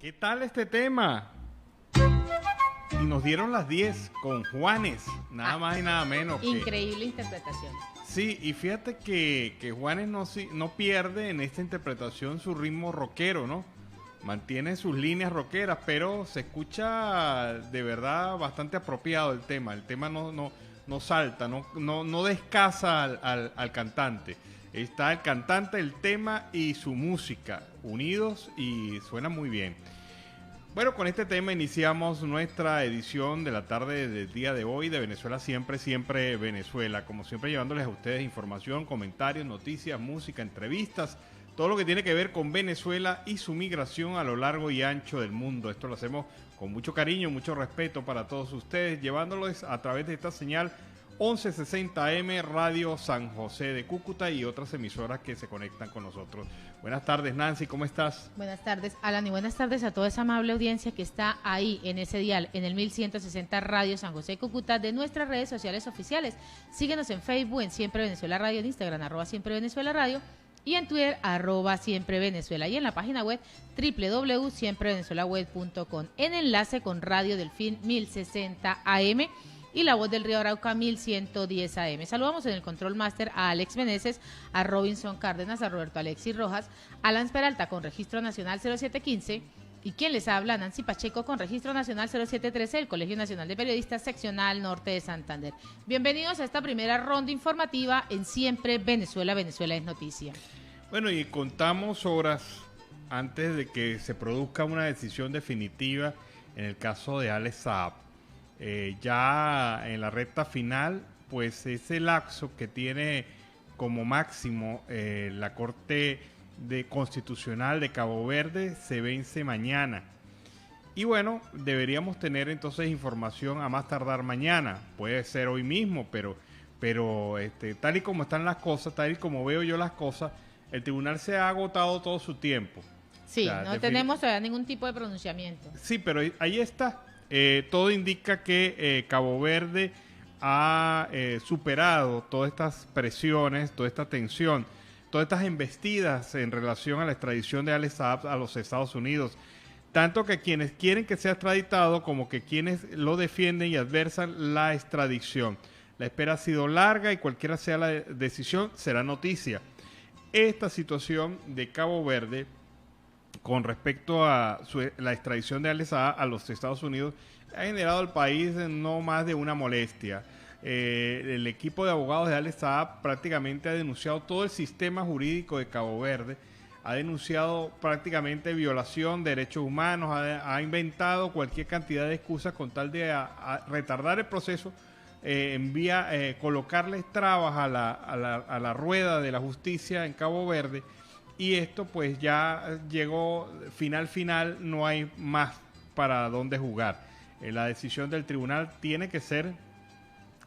¿Qué tal este tema? Y nos dieron las 10 con Juanes, nada más y nada menos. Increíble interpretación. Sí, y fíjate que Juanes no pierde en esta interpretación su ritmo rockero, ¿no? Mantiene sus líneas rockeras, pero se escucha de verdad bastante apropiado el tema. El tema no salta, no descasa al cantante. Está el cantante, el tema y su música unidos y suena muy bien. Bueno, con este tema iniciamos nuestra edición de la tarde del día de hoy de Venezuela Siempre, Siempre Venezuela. Como siempre, llevándoles a ustedes información, comentarios, noticias, música, entrevistas, todo lo que tiene que ver con Venezuela y su migración a lo largo y ancho del mundo. Esto lo hacemos con mucho cariño, mucho respeto para todos ustedes, llevándolos a través de esta señal 1160 AM Radio San José de Cúcuta y otras emisoras que se conectan con nosotros. Buenas tardes, Nancy, ¿cómo estás? Buenas tardes, Alan, y buenas tardes a toda esa amable audiencia que está ahí en ese dial, en el 1160 Radio San José de Cúcuta, de nuestras redes sociales oficiales. Síguenos en Facebook, en Siempre Venezuela Radio, en Instagram, @Siempre Venezuela Radio, y en Twitter, @Siempre Venezuela, y en la página web www.siemprevenezuelaweb.com, en enlace con Radio Delfín 1060 AM y La Voz del Río Arauca 1110 AM. Saludamos en el Control Master a Alex Meneses, a Robinson Cárdenas, a Roberto Alexis Rojas, a Lance Peralta con Registro Nacional 0715, y quien les habla, Nancy Pacheco con Registro Nacional 0713, el Colegio Nacional de Periodistas Seccional Norte de Santander. Bienvenidos a esta primera ronda informativa en Siempre Venezuela, Venezuela es Noticia. Bueno, y contamos horas antes de que se produzca una decisión definitiva en el caso de Alex Saab. Ya en la recta final, pues ese lapso que tiene como máximo la Corte Constitucional de Cabo Verde se vence mañana. Y bueno, deberíamos tener entonces información a más tardar mañana. Puede ser hoy mismo, pero tal y como están las cosas, tal y como veo yo las cosas, el tribunal se ha agotado todo su tiempo. Sí, o sea, no tenemos todavía ningún tipo de pronunciamiento. Sí, pero ahí está. Todo indica que Cabo Verde ha superado todas estas presiones, toda esta tensión, todas estas embestidas en relación a la extradición de Alex Saab a los Estados Unidos. Tanto que quienes quieren que sea extraditado como que quienes lo defienden y adversan la extradición. La espera ha sido larga y cualquiera sea la decisión será noticia. Esta situación de Cabo Verde con respecto a la extradición de Alex Saab a los Estados Unidos ha generado al país no más de una molestia. El equipo de abogados de Alex Saab prácticamente ha denunciado todo el sistema jurídico de Cabo Verde, ha denunciado prácticamente violación de derechos humanos, ha inventado cualquier cantidad de excusas con tal de retardar el proceso, colocarles trabas a la rueda de la justicia en Cabo Verde. Y esto pues ya llegó final, no hay más para dónde jugar. La decisión del tribunal tiene que ser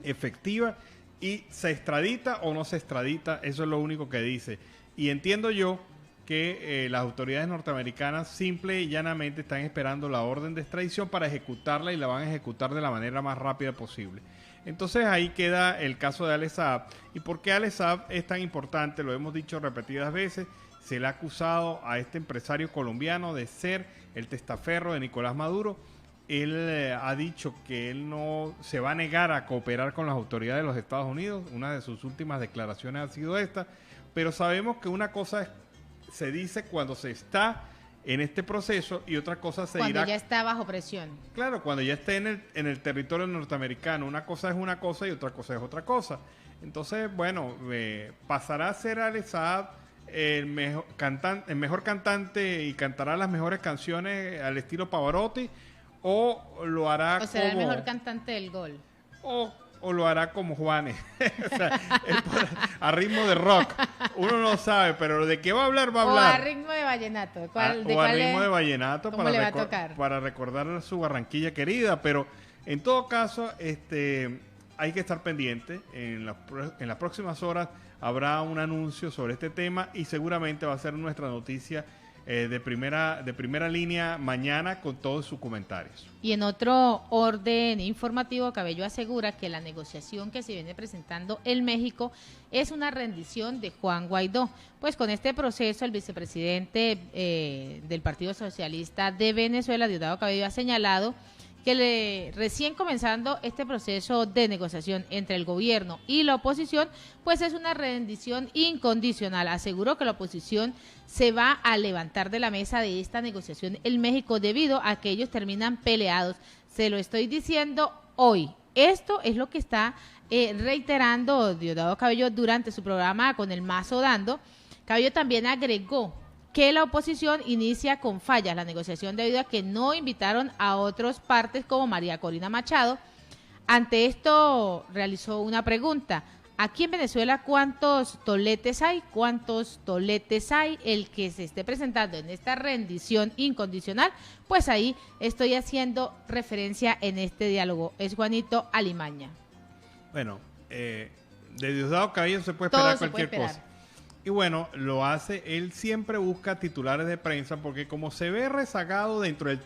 efectiva y se extradita o no se extradita, eso es lo único que dice. Y entiendo yo que las autoridades norteamericanas simple y llanamente están esperando la orden de extradición para ejecutarla y la van a ejecutar de la manera más rápida posible. Entonces ahí queda el caso de Alex Saab. ¿Y por qué Alex Saab es tan importante? Lo hemos dicho repetidas veces. Se le ha acusado a este empresario colombiano de ser el testaferro de Nicolás Maduro. Él ha dicho que él no se va a negar a cooperar con las autoridades de los Estados Unidos. Una de sus últimas declaraciones ha sido esta. Pero sabemos que una cosa se dice cuando se está en este proceso y otra cosa se dirá cuando ya está bajo presión. Claro, cuando ya esté en el territorio norteamericano. Una cosa es una cosa y otra cosa es otra cosa. Entonces, bueno, pasará a ser Alex Saab el mejor cantante y cantará las mejores canciones al estilo Pavarotti, o lo hará o será el mejor cantante del gol, o lo hará como Juanes. O sea, a ritmo de rock, uno no sabe, pero de qué va a hablar o a ritmo de vallenato. O a ritmo de vallenato para recordar su Barranquilla querida. Pero en todo caso hay que estar pendiente. En las próximas horas habrá un anuncio sobre este tema y seguramente va a ser nuestra noticia de primera línea mañana con todos sus comentarios. Y en otro orden informativo, Cabello asegura que la negociación que se viene presentando en México es una rendición de Juan Guaidó. Pues con este proceso, el vicepresidente del Partido Socialista de Venezuela, Diosdado Cabello, ha señalado que recién comenzando este proceso de negociación entre el gobierno y la oposición, pues es una rendición incondicional. Aseguró que la oposición se va a levantar de la mesa de esta negociación en México debido a que ellos terminan peleados. Se lo estoy diciendo hoy. Esto es lo que está reiterando Diosdado Cabello durante su programa con el Mazo Dando. Cabello también agregó que la oposición inicia con fallas la negociación debido a que no invitaron a otras partes como María Corina Machado. Ante esto realizó una pregunta: aquí en Venezuela, ¿cuántos toletes hay? ¿Cuántos toletes hay? El que se esté presentando en esta rendición incondicional, pues ahí estoy haciendo referencia en este diálogo. Es Juanito Alimaña. Bueno, de Diosdado Cabello se puede esperar cualquier cosa. Y bueno, lo hace, él siempre busca titulares de prensa porque como se ve rezagado dentro del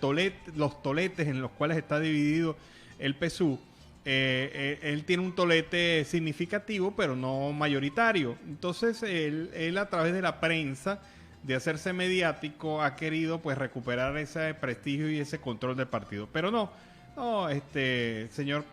los toletes en los cuales está dividido el PSUV, él tiene un tolete significativo pero no mayoritario. Entonces él a través de la prensa, de hacerse mediático, ha querido pues recuperar ese prestigio y ese control del partido. Pero no, señor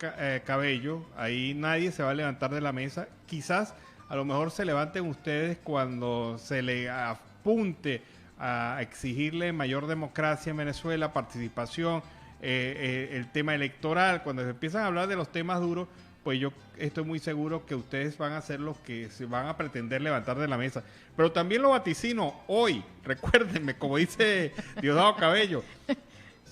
Cabello, ahí nadie se va a levantar de la mesa. Quizás a lo mejor se levanten ustedes cuando se le apunte a exigirle mayor democracia en Venezuela, participación, el tema electoral. Cuando se empiezan a hablar de los temas duros, pues yo estoy muy seguro que ustedes van a ser los que se van a pretender levantar de la mesa. Pero también lo vaticino hoy, recuérdenme, como dice Diosdado Cabello.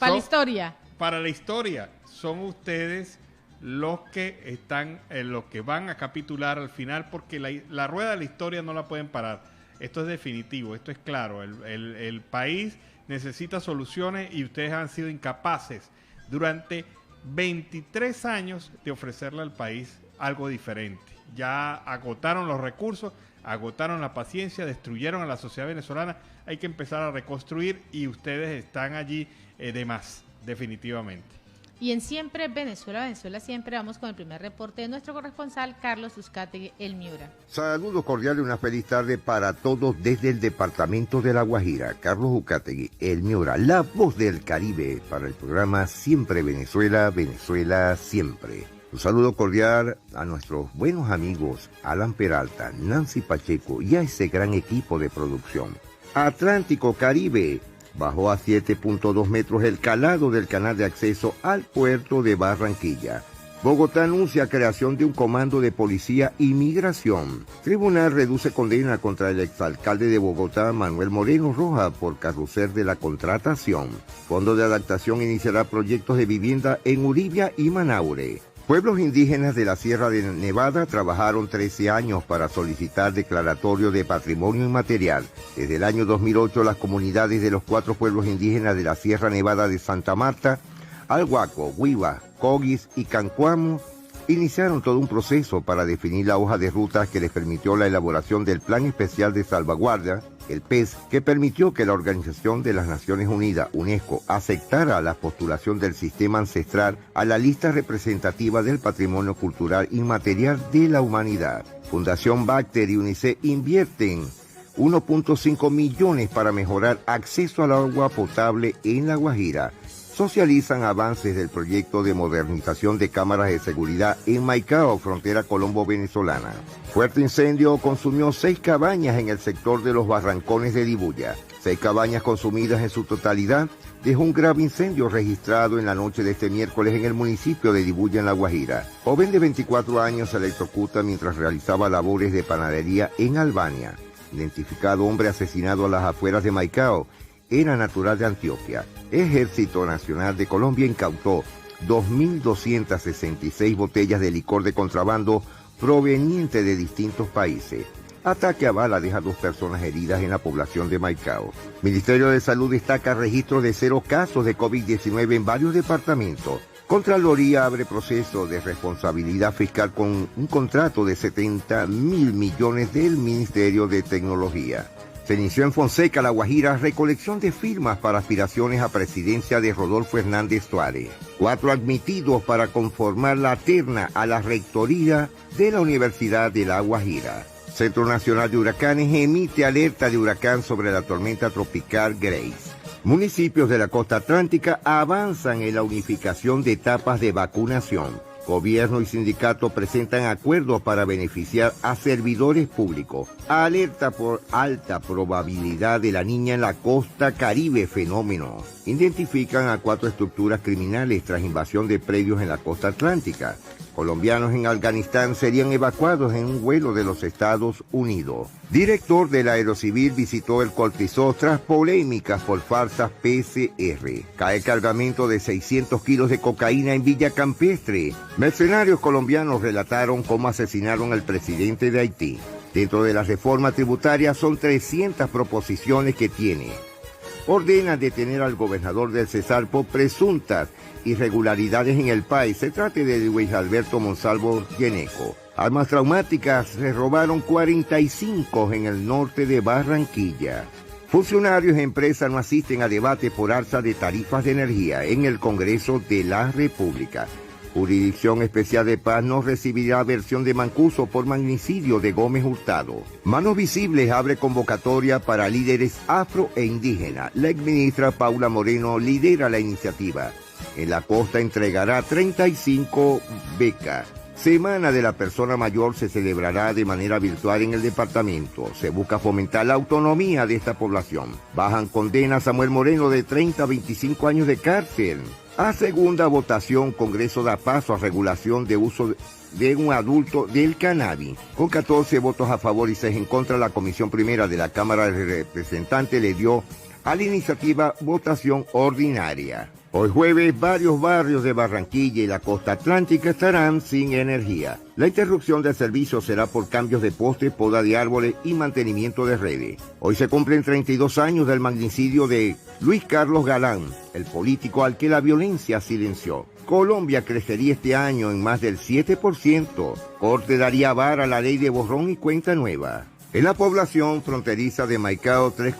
Para la historia. Para la historia, son ustedes los que están, los que van a capitular al final, porque la rueda de la historia no la pueden parar. Esto es definitivo, esto es claro. El país necesita soluciones y ustedes han sido incapaces durante 23 años de ofrecerle al país algo diferente. Ya agotaron los recursos, agotaron la paciencia, destruyeron a la sociedad venezolana. Hay que empezar a reconstruir y ustedes están allí de más, definitivamente. Y en Siempre Venezuela Siempre, vamos con el primer reporte de nuestro corresponsal Carlos Uzcategui, El Miura. Saludos cordiales, una feliz tarde para todos desde el departamento de La Guajira. Carlos Uzcategui, El Miura, la voz del Caribe, para el programa Siempre Venezuela Siempre. Un saludo cordial a nuestros buenos amigos Alan Peralta, Nancy Pacheco y a ese gran equipo de producción. Atlántico Caribe. Bajó a 7.2 metros el calado del canal de acceso al puerto de Barranquilla. Bogotá anuncia creación de un comando de policía y migración. Tribunal reduce condena contra el exalcalde de Bogotá, Manuel Moreno Roja, por carrusel de la contratación. Fondo de Adaptación iniciará proyectos de vivienda en Uribia y Manaure. Pueblos indígenas de la Sierra de Nevada trabajaron 13 años para solicitar declaratorio de patrimonio inmaterial. Desde el año 2008, las comunidades de los 4 pueblos indígenas de la Sierra Nevada de Santa Marta, Alhuaco, Huiva, Coguis y Cancuamo iniciaron todo un proceso para definir la hoja de ruta que les permitió la elaboración del Plan Especial de Salvaguardia, el PES, que permitió que la Organización de las Naciones Unidas, UNESCO, aceptara la postulación del sistema ancestral a la lista representativa del patrimonio cultural inmaterial de la humanidad. Fundación Bacter y UNICEF invierten 1.5 millones para mejorar acceso al agua potable en La Guajira. Socializan avances del proyecto de modernización de cámaras de seguridad en Maicao, frontera colombo-venezolana. Fuerte incendio consumió 6 cabañas en el sector de los Barrancones de Dibuya. 6 cabañas consumidas en su totalidad dejó un grave incendio registrado en la noche de este miércoles en el municipio de Dibuya, en La Guajira. Joven de 24 años se electrocuta mientras realizaba labores de panadería en Albania. Identificado hombre asesinado a las afueras de Maicao, era natural de Antioquia. Ejército Nacional de Colombia incautó 2.266 botellas de licor de contrabando proveniente de distintos países. Ataque a bala deja 2 personas heridas en la población de Maicao. Ministerio de Salud destaca registro de 0 casos de COVID-19 en varios departamentos. Contraloría abre proceso de responsabilidad fiscal con un contrato de 70.000 millones del Ministerio de Tecnología. Se inició en Fonseca, La Guajira, recolección de firmas para aspiraciones a presidencia de Rodolfo Hernández Suárez. 4 admitidos para conformar la terna a la rectoría de la Universidad de La Guajira. Centro Nacional de Huracanes emite alerta de huracán sobre la tormenta tropical Grace. Municipios de la costa atlántica avanzan en la unificación de etapas de vacunación. Gobierno y sindicato presentan acuerdos para beneficiar a servidores públicos. Alerta por alta probabilidad de la niña en la costa Caribe, fenómeno. Identifican a 4 estructuras criminales tras invasión de predios en la costa atlántica. Colombianos en Afganistán serían evacuados en un vuelo de los Estados Unidos. Director del Aerocivil visitó el Cortizó tras polémicas por falsas PCR. Cae cargamento de 600 kilos de cocaína en Villa Campestre. Mercenarios colombianos relataron cómo asesinaron al presidente de Haití. Dentro de la reforma tributaria son 300 proposiciones que tiene. Ordenan detener al gobernador del Cesar por presuntas irregularidades en el país. Se trata de Luis Alberto Monsalvo Yeneco. Armas traumáticas se robaron 45 en el norte de Barranquilla. Funcionarios de empresas no asisten a debate por alza de tarifas de energía en el Congreso de la República. Jurisdicción Especial de Paz no recibirá versión de Mancuso por magnicidio de Gómez Hurtado. Manos Visibles abre convocatoria para líderes afro e indígenas. La exministra Paula Moreno lidera la iniciativa. En la costa entregará 35 becas. Semana de la Persona Mayor se celebrará de manera virtual en el departamento. Se busca fomentar la autonomía de esta población. Bajan condena a Samuel Moreno de 30 a 25 años de cárcel. A segunda votación, Congreso da paso a regulación de uso de un adulto del cannabis. Con 14 votos a favor y 6 en contra, la Comisión Primera de la Cámara de Representantes le dio a la iniciativa votación ordinaria. Hoy jueves, varios barrios de Barranquilla y la costa atlántica estarán sin energía. La interrupción del servicio será por cambios de postes, poda de árboles y mantenimiento de redes. Hoy se cumplen 32 años del magnicidio de Luis Carlos Galán, el político al que la violencia silenció. Colombia crecería este año en más del 7%. Corte daría vara a la ley de borrón y cuenta nueva. En la población fronteriza de Maicao, tres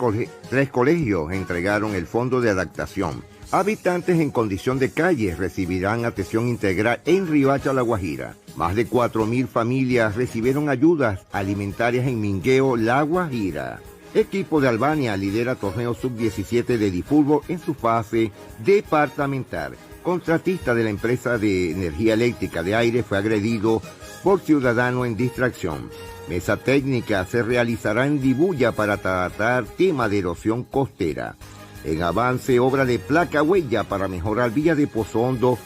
colegios entregaron el fondo de adaptación. Habitantes en condición de calle recibirán atención integral en Riohacha, La Guajira. Más de 4.000 familias recibieron ayudas alimentarias en Mingueo, La Guajira. Equipo de Albania lidera torneo sub-17 de Difútbol en su fase departamental. Contratista de la empresa de energía eléctrica de aire fue agredido por ciudadano en distracción. Mesa técnica se realizará en Dibuya para tratar tema de erosión costera. En avance, obra de placa huella para mejorar vía de Pozo Hondo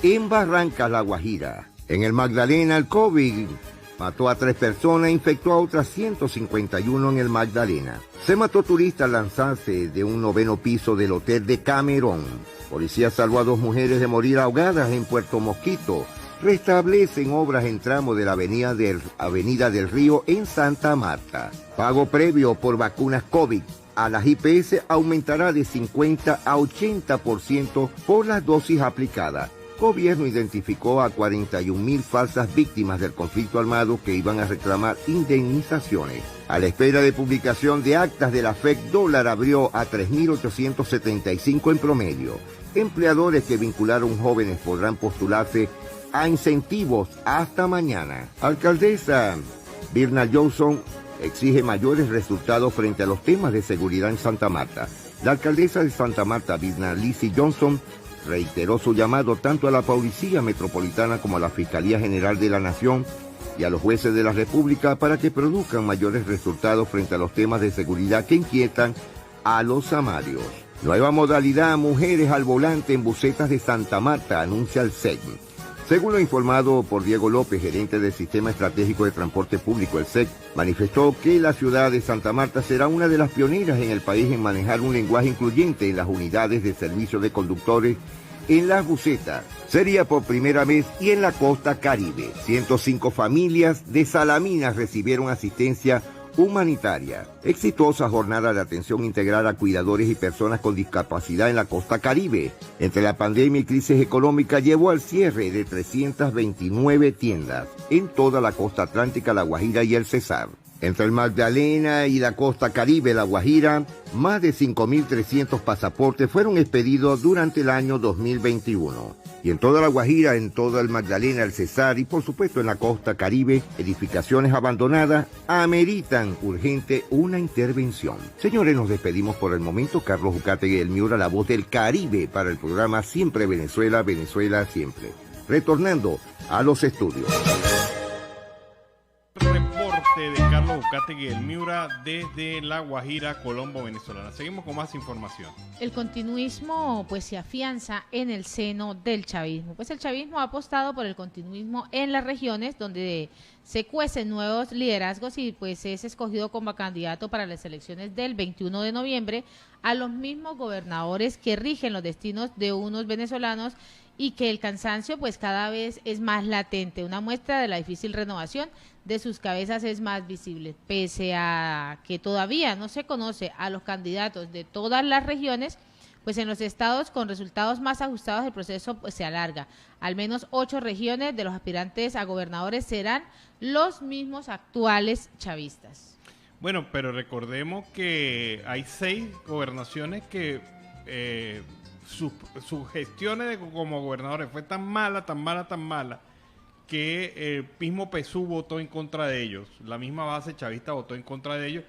en Barrancas, La Guajira. En el Magdalena, el COVID mató a 3 personas e infectó a otras 151 en el Magdalena. Se mató turista al lanzarse de un 9º piso del hotel de Camerón. Policía salvó a 2 mujeres de morir ahogadas en Puerto Mosquito. Restablecen obras en tramo de la Avenida del Río en Santa Marta. Pago previo por vacunas COVID a las IPS aumentará de 50 a 80% por las dosis aplicadas. Gobierno identificó a 41.000 falsas víctimas del conflicto armado que iban a reclamar indemnizaciones. A la espera de publicación de actas de la FEC, dólar abrió a 3.875 en promedio. Empleadores que vincularon jóvenes podrán postularse a incentivos hasta mañana. Alcaldesa Birna Johnson exige mayores resultados frente a los temas de seguridad en Santa Marta. La alcaldesa de Santa Marta, Birna Lizzie Johnson, reiteró su llamado tanto a la Policía Metropolitana como a la Fiscalía General de la Nación y a los jueces de la República para que produzcan mayores resultados frente a los temas de seguridad que inquietan a los samarios. Nueva modalidad, mujeres al volante en busetas de Santa Marta, anuncia el SEC. Según lo informado por Diego López, gerente del Sistema Estratégico de Transporte Público, el SEC, manifestó que la ciudad de Santa Marta será una de las pioneras en el país en manejar un lenguaje incluyente en las unidades de servicio de conductores en las busetas. Sería por primera vez y en la costa Caribe. 105 familias de Salamina recibieron asistencia humanitaria. Exitosa jornada de atención integral a cuidadores y personas con discapacidad en la costa Caribe. Entre la pandemia y crisis económica llevó al cierre de 329 tiendas en toda la costa atlántica, La Guajira y el Cesar. Entre el Magdalena y la costa Caribe, La Guajira, más de 5.300 pasaportes fueron expedidos durante el año 2021. Y en toda La Guajira, en todo el Magdalena, el Cesar y por supuesto en la costa Caribe, edificaciones abandonadas ameritan urgente una intervención. Señores, nos despedimos por el momento. Carlos Ucategui, el Miura, la voz del Caribe para el programa Siempre Venezuela, Venezuela Siempre. Retornando a los estudios. Reporte de Carlos Ucategui, el Miura, desde La Guajira, Colombo, venezolana. Seguimos con más información. El continuismo pues se afianza en el seno del chavismo. Pues el chavismo ha apostado por el continuismo en las regiones donde se cuecen nuevos liderazgos y pues es escogido como candidato para las elecciones del 21 de noviembre a los mismos gobernadores que rigen los destinos de unos venezolanos y que el cansancio pues cada vez es más latente. Una muestra de la difícil renovación de sus cabezas es más visible, pese a que todavía no se conoce a los candidatos de todas las regiones, pues en los estados con resultados más ajustados el proceso pues se alarga. Al menos 8 regiones de los aspirantes a gobernadores serán los mismos actuales chavistas. Bueno, pero recordemos que hay 6 gobernaciones que sus gestiones como gobernadores fue tan mala que el mismo PSUV votó en contra de ellos, la misma base chavista votó en contra de ellos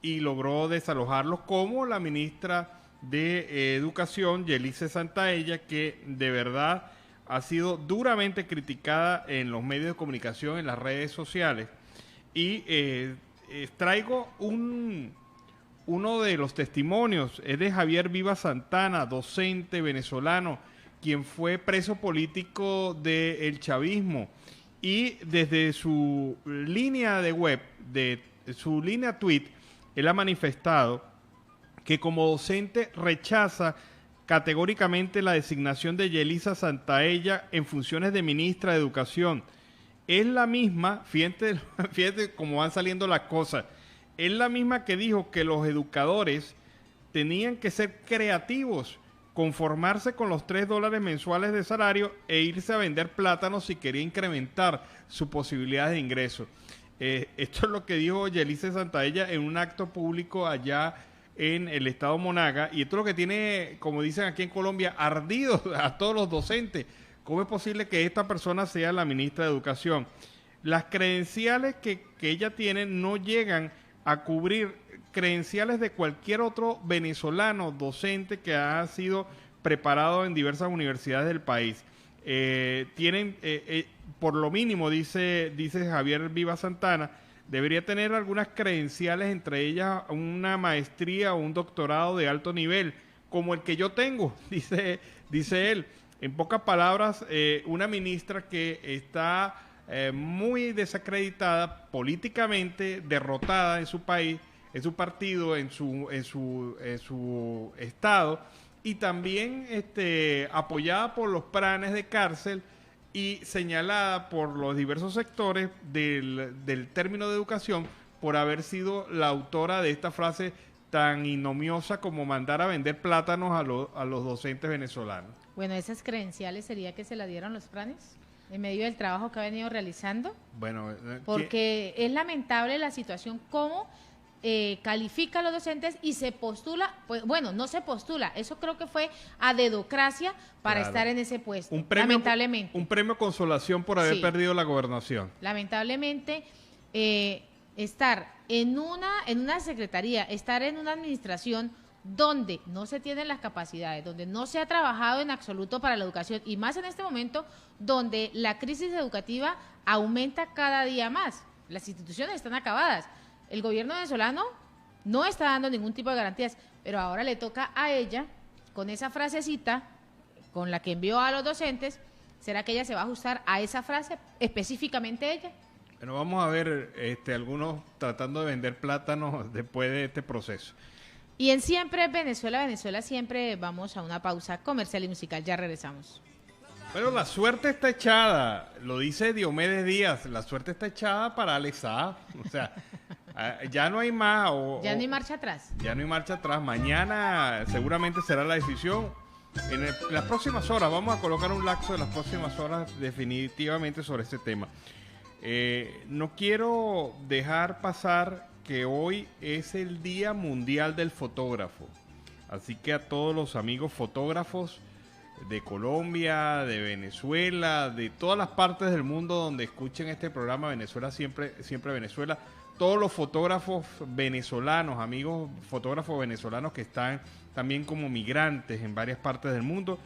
y logró desalojarlos, como la ministra de Educación, Yelice Santaella, que de verdad ha sido duramente criticada en los medios de comunicación, en las redes sociales. Y traigo uno de los testimonios, es de Javier Vivas Santana, docente venezolano, quien fue preso político del chavismo, y desde su línea de web, de su línea tweet, él ha manifestado que como docente rechaza categóricamente la designación de Yelisa Santaella en funciones de ministra de Educación. Es la misma, fíjate cómo van saliendo las cosas, es la misma que dijo que los educadores tenían que ser creativos, conformarse con los $3 mensuales de salario e irse a vender plátanos si quería incrementar sus posibilidades de ingreso. Esto es lo que dijo Yelice Santaella en un acto público allá en el estado Monaga, y esto es lo que tiene, como dicen aquí en Colombia, ardido a todos los docentes. ¿Cómo es posible que esta persona sea la ministra de Educación? Las credenciales que ella tiene no llegan a cubrir credenciales de cualquier otro venezolano docente que ha sido preparado en diversas universidades del país. Tienen, por lo mínimo, dice Javier Vivas Santana, debería tener algunas credenciales, entre ellas una maestría o un doctorado de alto nivel, como el que yo tengo, dice él. En pocas palabras, una ministra que está muy desacreditada políticamente, derrotada en su país, en su partido, en su estado, y también apoyada por los planes de cárcel y señalada por los diversos sectores del término de educación por haber sido la autora de esta frase tan ignominiosa como mandar a vender plátanos a los docentes venezolanos. Bueno, esas credenciales sería que se la dieron los planes en medio del trabajo que ha venido realizando. Bueno, porque es lamentable la situación como califica a los docentes y se postula, pues bueno, no se postula, eso creo que fue a dedocracia para estar en ese puesto, lamentablemente. Un premio consolación por haber perdido la gobernación. Lamentablemente, estar en una secretaría, estar en una administración donde no se tienen las capacidades, donde no se ha trabajado en absoluto para la educación, y más en este momento donde la crisis educativa aumenta cada día más, las instituciones están acabadas. El gobierno venezolano no está dando ningún tipo de garantías, pero ahora le toca a ella, con esa frasecita con la que envió a los docentes, ¿será que ella se va a ajustar a esa frase, específicamente ella? Bueno, vamos a ver algunos tratando de vender plátanos después de este proceso. Y en Siempre Venezuela, Venezuela Siempre, vamos a una pausa comercial y musical, ya regresamos. Bueno, la suerte está echada, lo dice Diomedes Díaz, la suerte está echada para Alex Saab, o sea... ya no hay más. Ya no hay marcha atrás. Ya no hay marcha atrás. Mañana seguramente será la decisión. En las próximas horas, vamos a colocar un lapso de las próximas horas definitivamente sobre este tema. No quiero dejar pasar que hoy es el Día Mundial del Fotógrafo. Así que a todos los amigos fotógrafos de Colombia, de Venezuela, de todas las partes del mundo donde escuchen este programa, Venezuela siempre, siempre Venezuela, todos los fotógrafos venezolanos, amigos fotógrafos venezolanos que están también como migrantes en varias partes del mundo,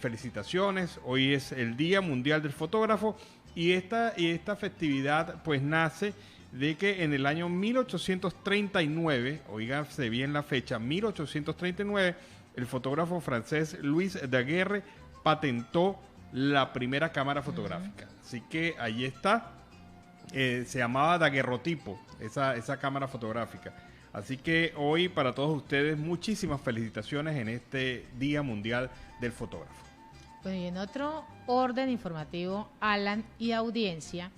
felicitaciones. Hoy es el Día Mundial del Fotógrafo y esta festividad pues nace de que en el año 1839, oíganse bien la fecha, 1839, el fotógrafo francés Louis Daguerre patentó la primera cámara fotográfica. Así que ahí está, se llamaba daguerrotipo, esa cámara fotográfica. Así que hoy para todos ustedes muchísimas felicitaciones en este Día Mundial del Fotógrafo. Bueno, y en otro orden informativo, Alan y audiencia,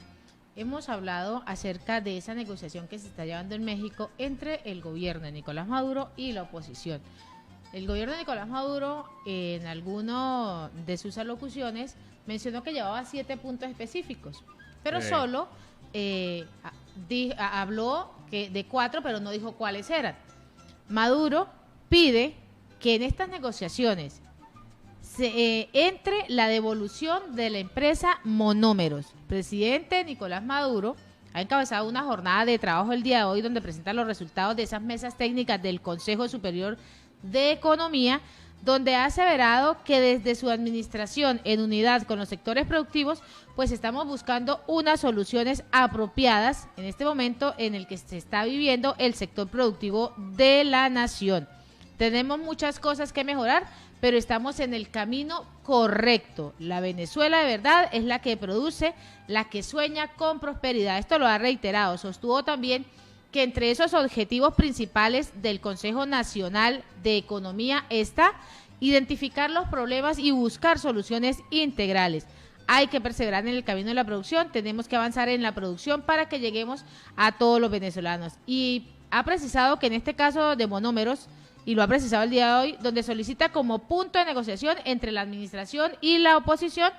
hemos hablado acerca de esa negociación que se está llevando en México entre el gobierno de Nicolás Maduro y la oposición. El gobierno de Nicolás Maduro, en alguno de sus alocuciones, mencionó que llevaba 7 puntos específicos, pero solo habló de 4, pero no dijo cuáles eran. Maduro pide que en estas negociaciones se entre la devolución de la empresa Monómeros. Presidente Nicolás Maduro ha encabezado una jornada de trabajo el día de hoy donde presenta los resultados de esas mesas técnicas del Consejo Superior de Economía, donde ha aseverado que desde su administración en unidad con los sectores productivos, pues estamos buscando unas soluciones apropiadas en este momento en el que se está viviendo el sector productivo de la nación. Tenemos muchas cosas que mejorar, pero estamos en el camino correcto. La Venezuela de verdad es la que produce, la que sueña con prosperidad. Esto lo ha reiterado. Sostuvo también que entre esos objetivos principales del Consejo Nacional de Economía está identificar los problemas y buscar soluciones integrales. Hay que perseverar en el camino de la producción, tenemos que avanzar en la producción para que lleguemos a todos los venezolanos. Y ha precisado que en este caso de Monómeros, y lo ha precisado el día de hoy, donde solicita como punto de negociación entre la administración y la oposición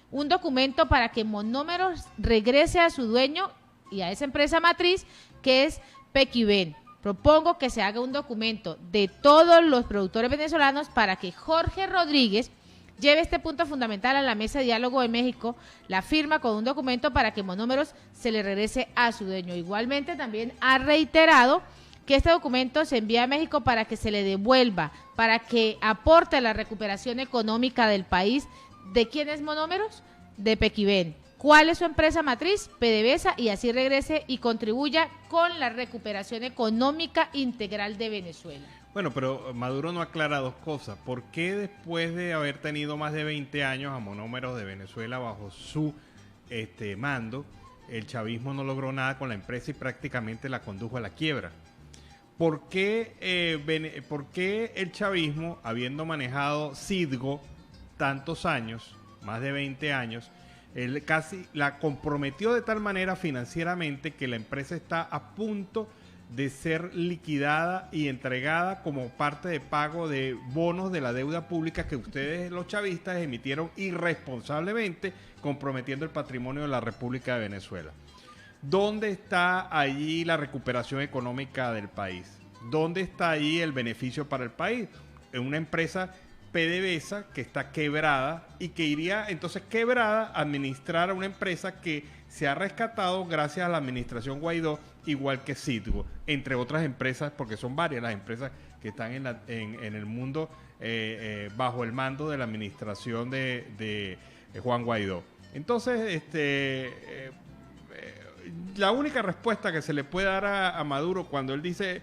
un documento para que Monómeros regrese a su dueño y a esa empresa matriz que es Pequiven. Propongo que se haga un documento de todos los productores venezolanos para que Jorge Rodríguez lleve este punto fundamental a la mesa de diálogo de México, la firma con un documento para que Monómeros se le regrese a su dueño. Igualmente también ha reiterado que este documento se envía a México para que se le devuelva, para que aporte a la recuperación económica del país. ¿De quién es Monómeros? De Pequiven. ¿Cuál es su empresa matriz? PDVSA, y así regrese y contribuya con la recuperación económica integral de Venezuela. Bueno, pero Maduro no aclara dos cosas. ¿Por qué después de haber tenido más de 20 años a Monómeros de Venezuela bajo su mando, el chavismo no logró nada con la empresa y prácticamente la condujo a la quiebra? ¿Por qué el chavismo, habiendo manejado Citgo tantos años, más de 20 años, él casi la comprometió de tal manera financieramente que la empresa está a punto de ser liquidada y entregada como parte de pago de bonos de la deuda pública que ustedes, los chavistas, emitieron irresponsablemente, comprometiendo el patrimonio de la República de Venezuela? ¿Dónde está allí la recuperación económica del país? ¿Dónde está allí el beneficio para el país? En una empresa PDVSA que está quebrada y que iría entonces quebrada a administrar a una empresa que se ha rescatado gracias a la administración Guaidó, igual que Citgo, entre otras empresas, porque son varias las empresas que están en el mundo bajo el mando de la administración de Juan Guaidó. Entonces, la única respuesta que se le puede dar a Maduro cuando él dice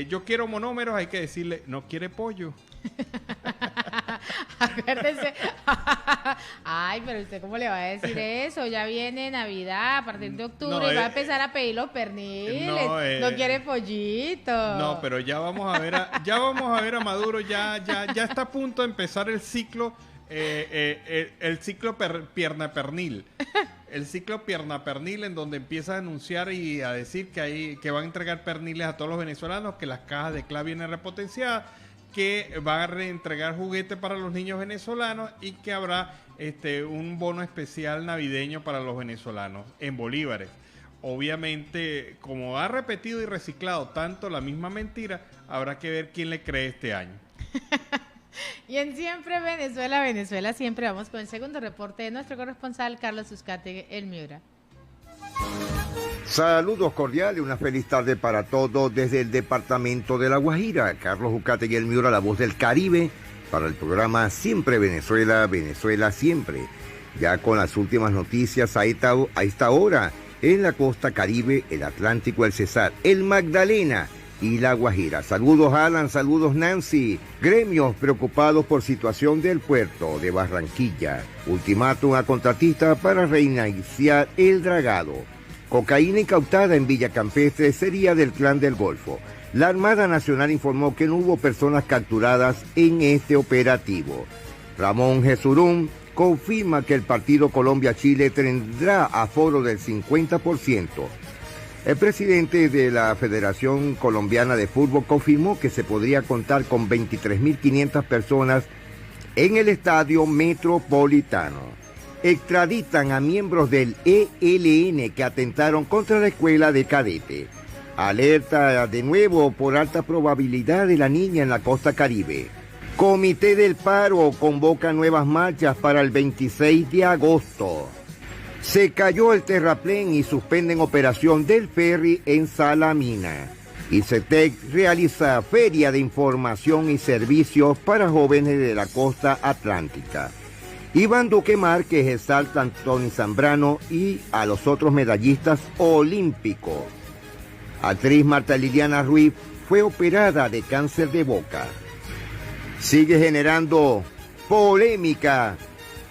yo quiero Monómeros, hay que decirle, no quiere pollo. Acuérdense. Ay, pero usted cómo le va a decir eso, ya viene Navidad a partir de octubre y va a empezar a pedir los perniles, no quiere pollito. No, pero ya vamos a ver a Maduro, ya está a punto de empezar el ciclo, el ciclo pierna pernil. El ciclo pierna pernil, en donde empieza a anunciar y a decir que van a entregar perniles a todos los venezolanos, que las cajas de CLA vienen repotenciadas, que van a reentregar juguetes para los niños venezolanos y que habrá un bono especial navideño para los venezolanos en bolívares. Obviamente, como ha repetido y reciclado tanto la misma mentira, habrá que ver quién le cree este año. Y en Siempre Venezuela, Venezuela siempre, vamos con el segundo reporte de nuestro corresponsal Carlos Uzcategui, el Miura. Saludos cordiales, una feliz tarde para todos desde el departamento de La Guajira. Carlos Uzcategui, el Miura, la voz del Caribe, para el programa Siempre Venezuela, Venezuela siempre. Ya con las últimas noticias a esta hora en la costa Caribe, el Atlántico, el Cesar, el Magdalena y La Guajira. Saludos Alan, saludos Nancy. Gremios preocupados por situación del puerto de Barranquilla. Ultimátum a contratista para reiniciar el dragado. Cocaína incautada en Villa Campestre sería del Clan del Golfo. La Armada Nacional informó que no hubo personas capturadas en este operativo. Ramón Jesurún confirma que el partido Colombia-Chile tendrá aforo del 50%. El presidente de la Federación Colombiana de Fútbol confirmó que se podría contar con 23.500 personas en el Estadio Metropolitano. Extraditan a miembros del ELN que atentaron contra la escuela de cadete. Alerta de nuevo por alta probabilidad de la niña en la costa Caribe. Comité del Paro convoca nuevas marchas para el 26 de agosto. Se cayó el terraplén y suspenden operación del ferry en Salamina. ICETEC realiza feria de información y servicios para jóvenes de la costa atlántica. Iván Duque Márquez exalta a Anthony Zambrano y a los otros medallistas olímpicos. Actriz Marta Liliana Ruiz fue operada de cáncer de boca. Sigue generando polémica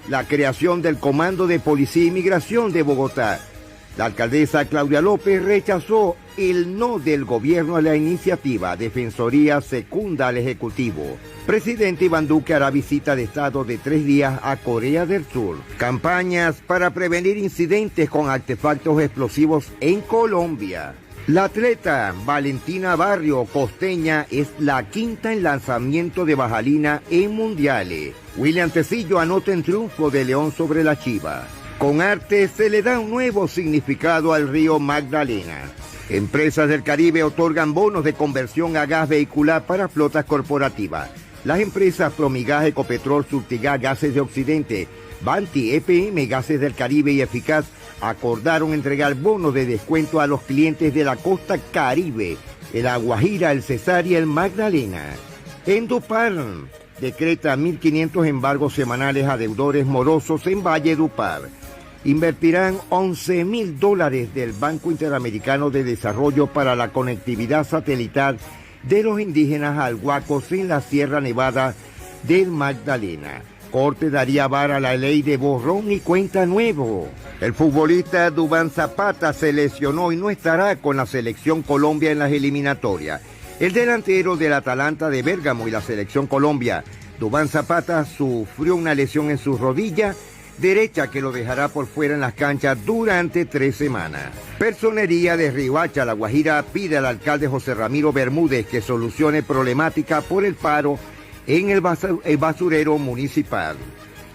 la creación del Comando de Policía e Inmigración de Bogotá. La alcaldesa Claudia López rechazó el no del gobierno a la iniciativa. Defensoría secunda al Ejecutivo. Presidente Iván Duque hará visita de Estado de 3 días a Corea del Sur. Campañas para prevenir incidentes con artefactos explosivos en Colombia. La atleta Valentina Barrio Costeña es la quinta en lanzamiento de bajalina en mundiales. William Tecillo anota en triunfo de León sobre la Chiva. Con arte se le da un nuevo significado al río Magdalena. Empresas del Caribe otorgan bonos de conversión a gas vehicular para flotas corporativas. Las empresas Promigas, Ecopetrol, Surtigas, Gases de Occidente, Banti, EPM, Gases del Caribe y Eficaz acordaron entregar bonos de descuento a los clientes de la costa Caribe, La Guajira, el Cesar y el Magdalena. Endupar decreta 1.500 embargos semanales a deudores morosos en Valledupar. Invertirán $11.000 del Banco Interamericano de Desarrollo para la conectividad satelital de los indígenas alhuacos en la Sierra Nevada del Magdalena. Corte daría vara a la ley de borrón y cuenta nuevo. El futbolista Duván Zapata se lesionó y no estará con la selección Colombia en las eliminatorias. El delantero del Atalanta de Bérgamo y la selección Colombia, Duván Zapata, sufrió una lesión en su rodilla derecha que lo dejará por fuera en las canchas durante 3 semanas. Personería de Riohacha, La Guajira, pide al alcalde José Ramiro Bermúdez que solucione problemática por el paro en el basurero municipal.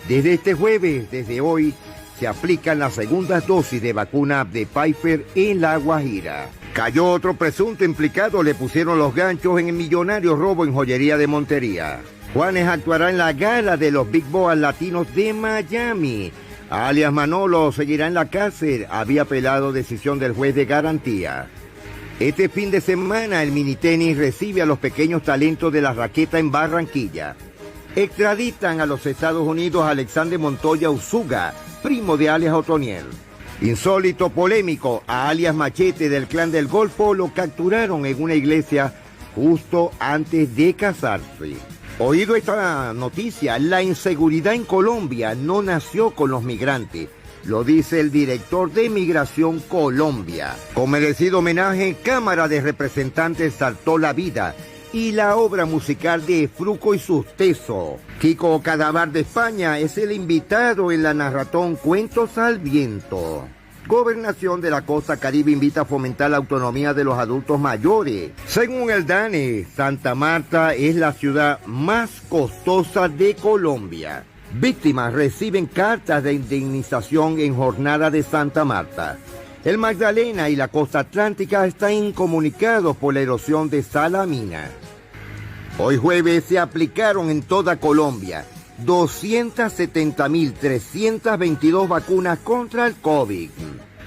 Desde este jueves, desde hoy, se aplican las segundas dosis de vacuna de Pfizer en La Guajira. Cayó otro presunto implicado, le pusieron los ganchos en el millonario robo en joyería de Montería. Juanes actuará en la gala de los Big Boas Latinos de Miami. Alias Manolo seguirá en la cárcel, había apelado decisión del juez de garantía. Este fin de semana el minitenis recibe a los pequeños talentos de la raqueta en Barranquilla. Extraditan a los Estados Unidos a Alexander Montoya Usuga, primo de alias Otoniel. Insólito polémico, a alias Machete del Clan del Golfo lo capturaron en una iglesia justo antes de casarse. Oído esta noticia, la inseguridad en Colombia no nació con los migrantes, lo dice el director de Migración Colombia. Con merecido homenaje, Cámara de Representantes saltó la vida y la obra musical de Fruco y sus Tesos. Kiko Cadavar de España es el invitado en la narratón Cuentos al Viento. Gobernación de la Costa Caribe invita a fomentar la autonomía de los adultos mayores. Según el DANE, Santa Marta es la ciudad más costosa de Colombia. Víctimas reciben cartas de indemnización en jornada de Santa Marta. El Magdalena y la costa atlántica están incomunicados por la erosión de Salamina. Hoy jueves se aplicaron en toda Colombia 270.322 vacunas contra el COVID.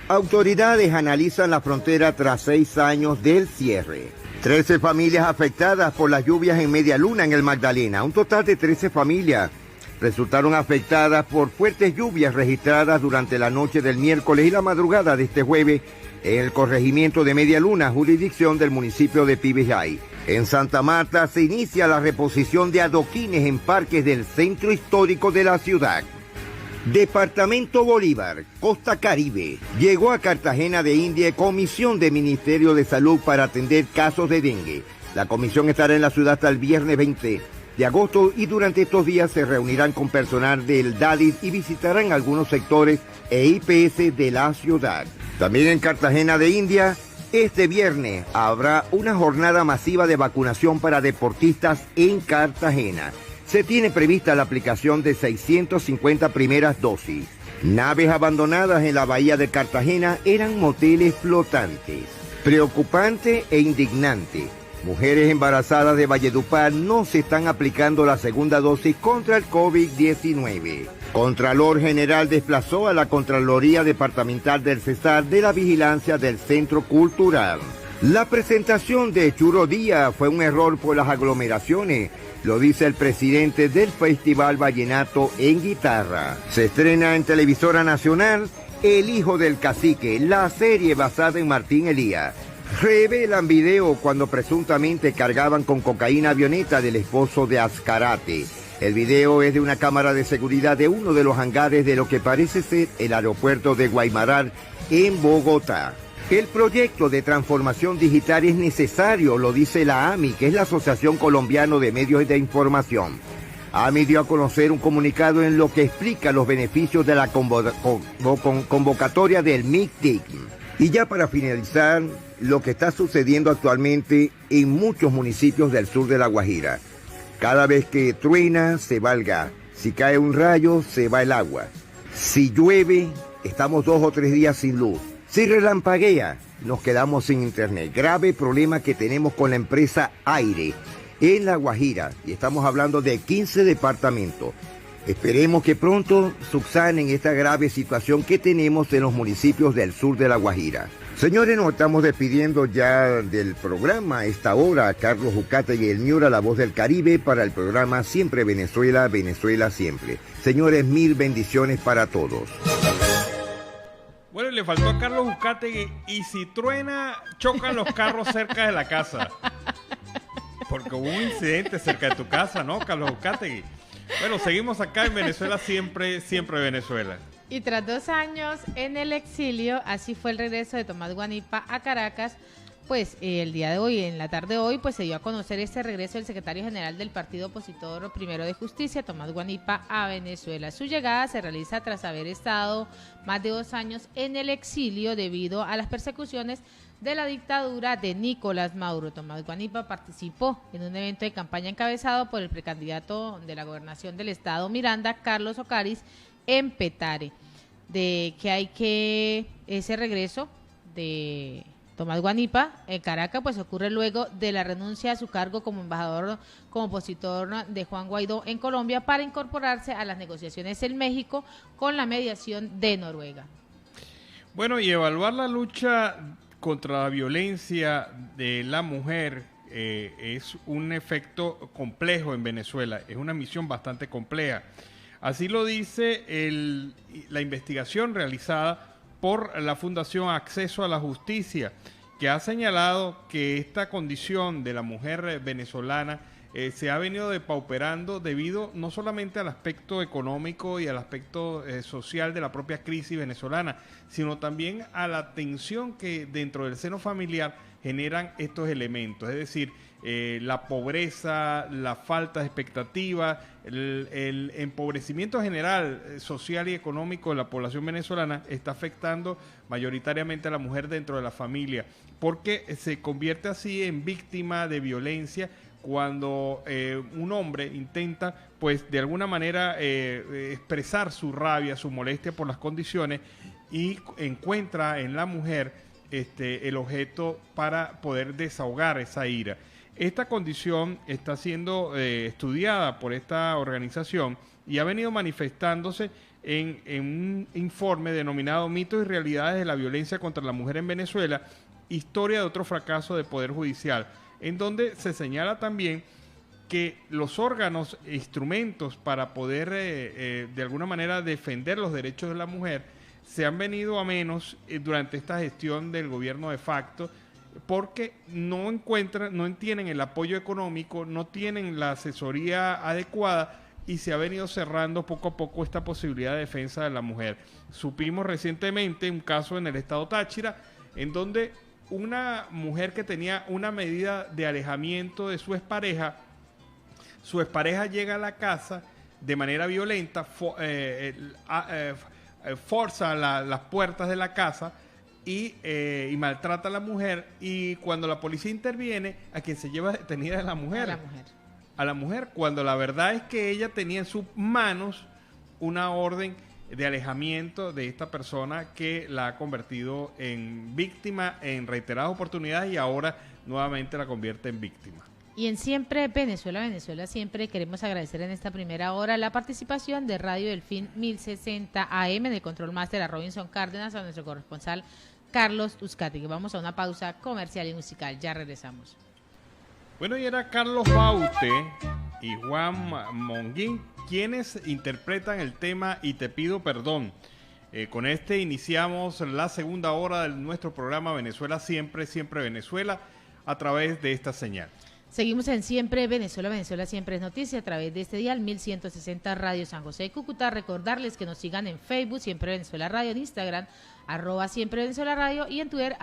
Autoridades analizan la frontera tras 6 años del cierre. 13 familias afectadas por las lluvias en Media Luna en el Magdalena. Un total de 13 familias resultaron afectadas por fuertes lluvias registradas durante la noche del miércoles y la madrugada de este jueves en el corregimiento de Media Luna, jurisdicción del municipio de Pibijay. En Santa Marta se inicia la reposición de adoquines en parques del centro histórico de la ciudad. Departamento Bolívar, Costa Caribe. Llegó a Cartagena de India comisión del Ministerio de Salud para atender casos de dengue. La comisión estará en la ciudad hasta el viernes 20 de agosto y durante estos días se reunirán con personal del DADIS y visitarán algunos sectores e IPS de la ciudad. También en Cartagena de India, este viernes habrá una jornada masiva de vacunación para deportistas en Cartagena. Se tiene prevista la aplicación de 650 primeras dosis. Naves abandonadas en la bahía de Cartagena eran moteles flotantes. Preocupante e indignante. Mujeres embarazadas de Valledupar no se están aplicando la segunda dosis contra el COVID-19. Contralor General desplazó a la Contraloría Departamental del Cesar de la vigilancia del Centro Cultural. La presentación de Churo Díaz fue un error por las aglomeraciones, lo dice el presidente del Festival Vallenato en Guitarra. Se estrena en Televisora Nacional El Hijo del Cacique, la serie basada en Martín Elías. Revelan video cuando presuntamente cargaban con cocaína avioneta del esposo de Azcarate. El video es de una cámara de seguridad de uno de los hangares de lo que parece ser el aeropuerto de Guaymaral en Bogotá. El proyecto de transformación digital es necesario, lo dice la AMI, que es la Asociación Colombiana de Medios de Información. AMI dio a conocer un comunicado en lo que explica los beneficios de la convocatoria del MICTIC. Y ya para finalizar, lo que está sucediendo actualmente en muchos municipios del sur de La Guajira. Cada vez que truena, se va el gas. Si cae un rayo, se va el agua. Si llueve, estamos 2 o 3 días sin luz. Si relampaguea, nos quedamos sin internet. Grave problema que tenemos con la empresa Aire en La Guajira. Y estamos hablando de 15 departamentos. Esperemos que pronto subsanen esta grave situación que tenemos en los municipios del sur de La Guajira. Señores, nos estamos despidiendo ya del programa a esta hora. Carlos Ucategui y el Miura, la voz del Caribe, para el programa Siempre Venezuela, Venezuela Siempre. Señores, 1000 bendiciones para todos. Bueno, le faltó a Carlos Ucategui, y si truena, chocan los carros cerca de la casa. Porque hubo un incidente cerca de tu casa, ¿no, Carlos Ucategui? Bueno, seguimos acá en Venezuela Siempre, Siempre Venezuela. Y tras 2 años en el exilio, así fue el regreso de Tomás Guanipa a Caracas. Pues el día de hoy, en la tarde de hoy, pues se dio a conocer este regreso del secretario general del partido opositor Primero de Justicia, Tomás Guanipa, a Venezuela. Su llegada se realiza tras haber estado más de 2 años en el exilio debido a las persecuciones de la dictadura de Nicolás Maduro. Tomás Guanipa participó en un evento de campaña encabezado por el precandidato de la gobernación del estado Miranda, Carlos Ocariz, en Petare. De que hay que ese regreso de Tomás Guanipa en Caracas pues ocurre luego de la renuncia a su cargo como embajador, como opositor de Juan Guaidó en Colombia, para incorporarse a las negociaciones en México con la mediación de Noruega. Bueno, y evaluar la lucha contra la violencia de la mujer es un efecto complejo en Venezuela, es una misión bastante compleja. Así lo dice la investigación realizada por la Fundación Acceso a la Justicia, que ha señalado que esta condición de la mujer venezolana se ha venido depauperando debido no solamente al aspecto económico y al aspecto social de la propia crisis venezolana, sino también a la tensión que dentro del seno familiar generan estos elementos, es decir, la pobreza, la falta de expectativa, el empobrecimiento general social y económico de la población venezolana está afectando mayoritariamente a la mujer dentro de la familia, porque se convierte así en víctima de violencia cuando un hombre intenta, pues, de alguna manera expresar su rabia, su molestia por las condiciones y encuentra en la mujer el objeto para poder desahogar esa ira. Esta condición está siendo estudiada por esta organización y ha venido manifestándose en un informe denominado Mitos y Realidades de la Violencia contra la Mujer en Venezuela, historia de otro fracaso de Poder Judicial, en donde se señala también que los órganos e instrumentos para poder de alguna manera defender los derechos de la mujer se han venido a menos durante esta gestión del gobierno de facto, porque no tienen el apoyo económico, no tienen la asesoría adecuada y se ha venido cerrando poco a poco esta posibilidad de defensa de la mujer. Supimos recientemente un caso en el estado Táchira en donde una mujer que tenía una medida de alejamiento de su expareja llega a la casa de manera violenta, forza las puertas de la casa y maltrata a la mujer, y cuando la policía interviene, a quien se lleva detenida es la mujer. A la mujer, cuando la verdad es que ella tenía en sus manos una orden de alejamiento de esta persona que la ha convertido en víctima en reiteradas oportunidades y ahora nuevamente la convierte en víctima. Y en Siempre Venezuela, siempre queremos agradecer en esta primera hora la participación de Radio Delfín 1060 AM, de Control Master, a Robinson Cárdenas, a nuestro corresponsal Carlos Uzcategui. Vamos a una pausa comercial y musical, ya regresamos. Bueno, y era Carlos Baute y Juan Monguín quienes interpretan el tema Y te pido perdón. Con este iniciamos la segunda hora de nuestro programa Venezuela Siempre, Siempre Venezuela, a través de esta señal. Seguimos en Siempre Venezuela, Siempre es noticia, a través de este dial 1160 Radio San José de Cúcuta. Recordarles que nos sigan en Facebook, Siempre Venezuela Radio, en Instagram, @Siempre Venezuela Radio, y en Twitter,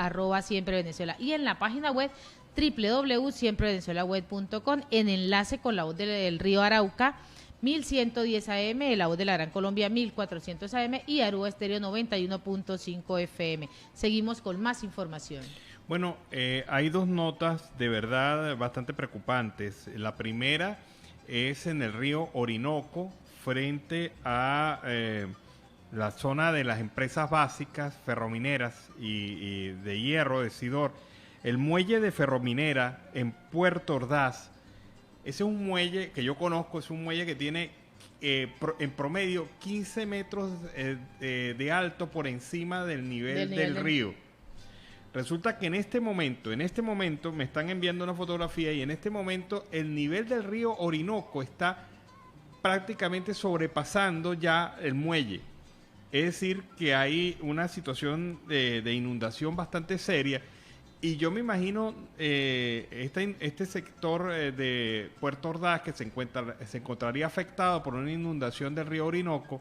@Siempre Venezuela, y en la página web www.siemprevenezuelaweb.com, en enlace con la voz del Río Arauca 1110 AM, la voz de la Gran Colombia 1400 AM y Aruba Estéreo 91.5 FM. Seguimos con más información. Bueno, hay dos notas de verdad bastante preocupantes. La primera es en el río Orinoco, frente a la zona de las empresas básicas ferromineras y de hierro, de Sidor. El muelle de Ferrominera en Puerto Ordaz, ese es un muelle que yo conozco, es un muelle que tiene en promedio 15 metros de alto por encima del nivel del río. Resulta que en este momento me están enviando una fotografía y en este momento el nivel del río Orinoco está prácticamente sobrepasando ya el muelle. Es decir, que hay una situación de inundación bastante seria y yo me imagino este sector de Puerto Ordaz que se encontraría afectado por una inundación del río Orinoco,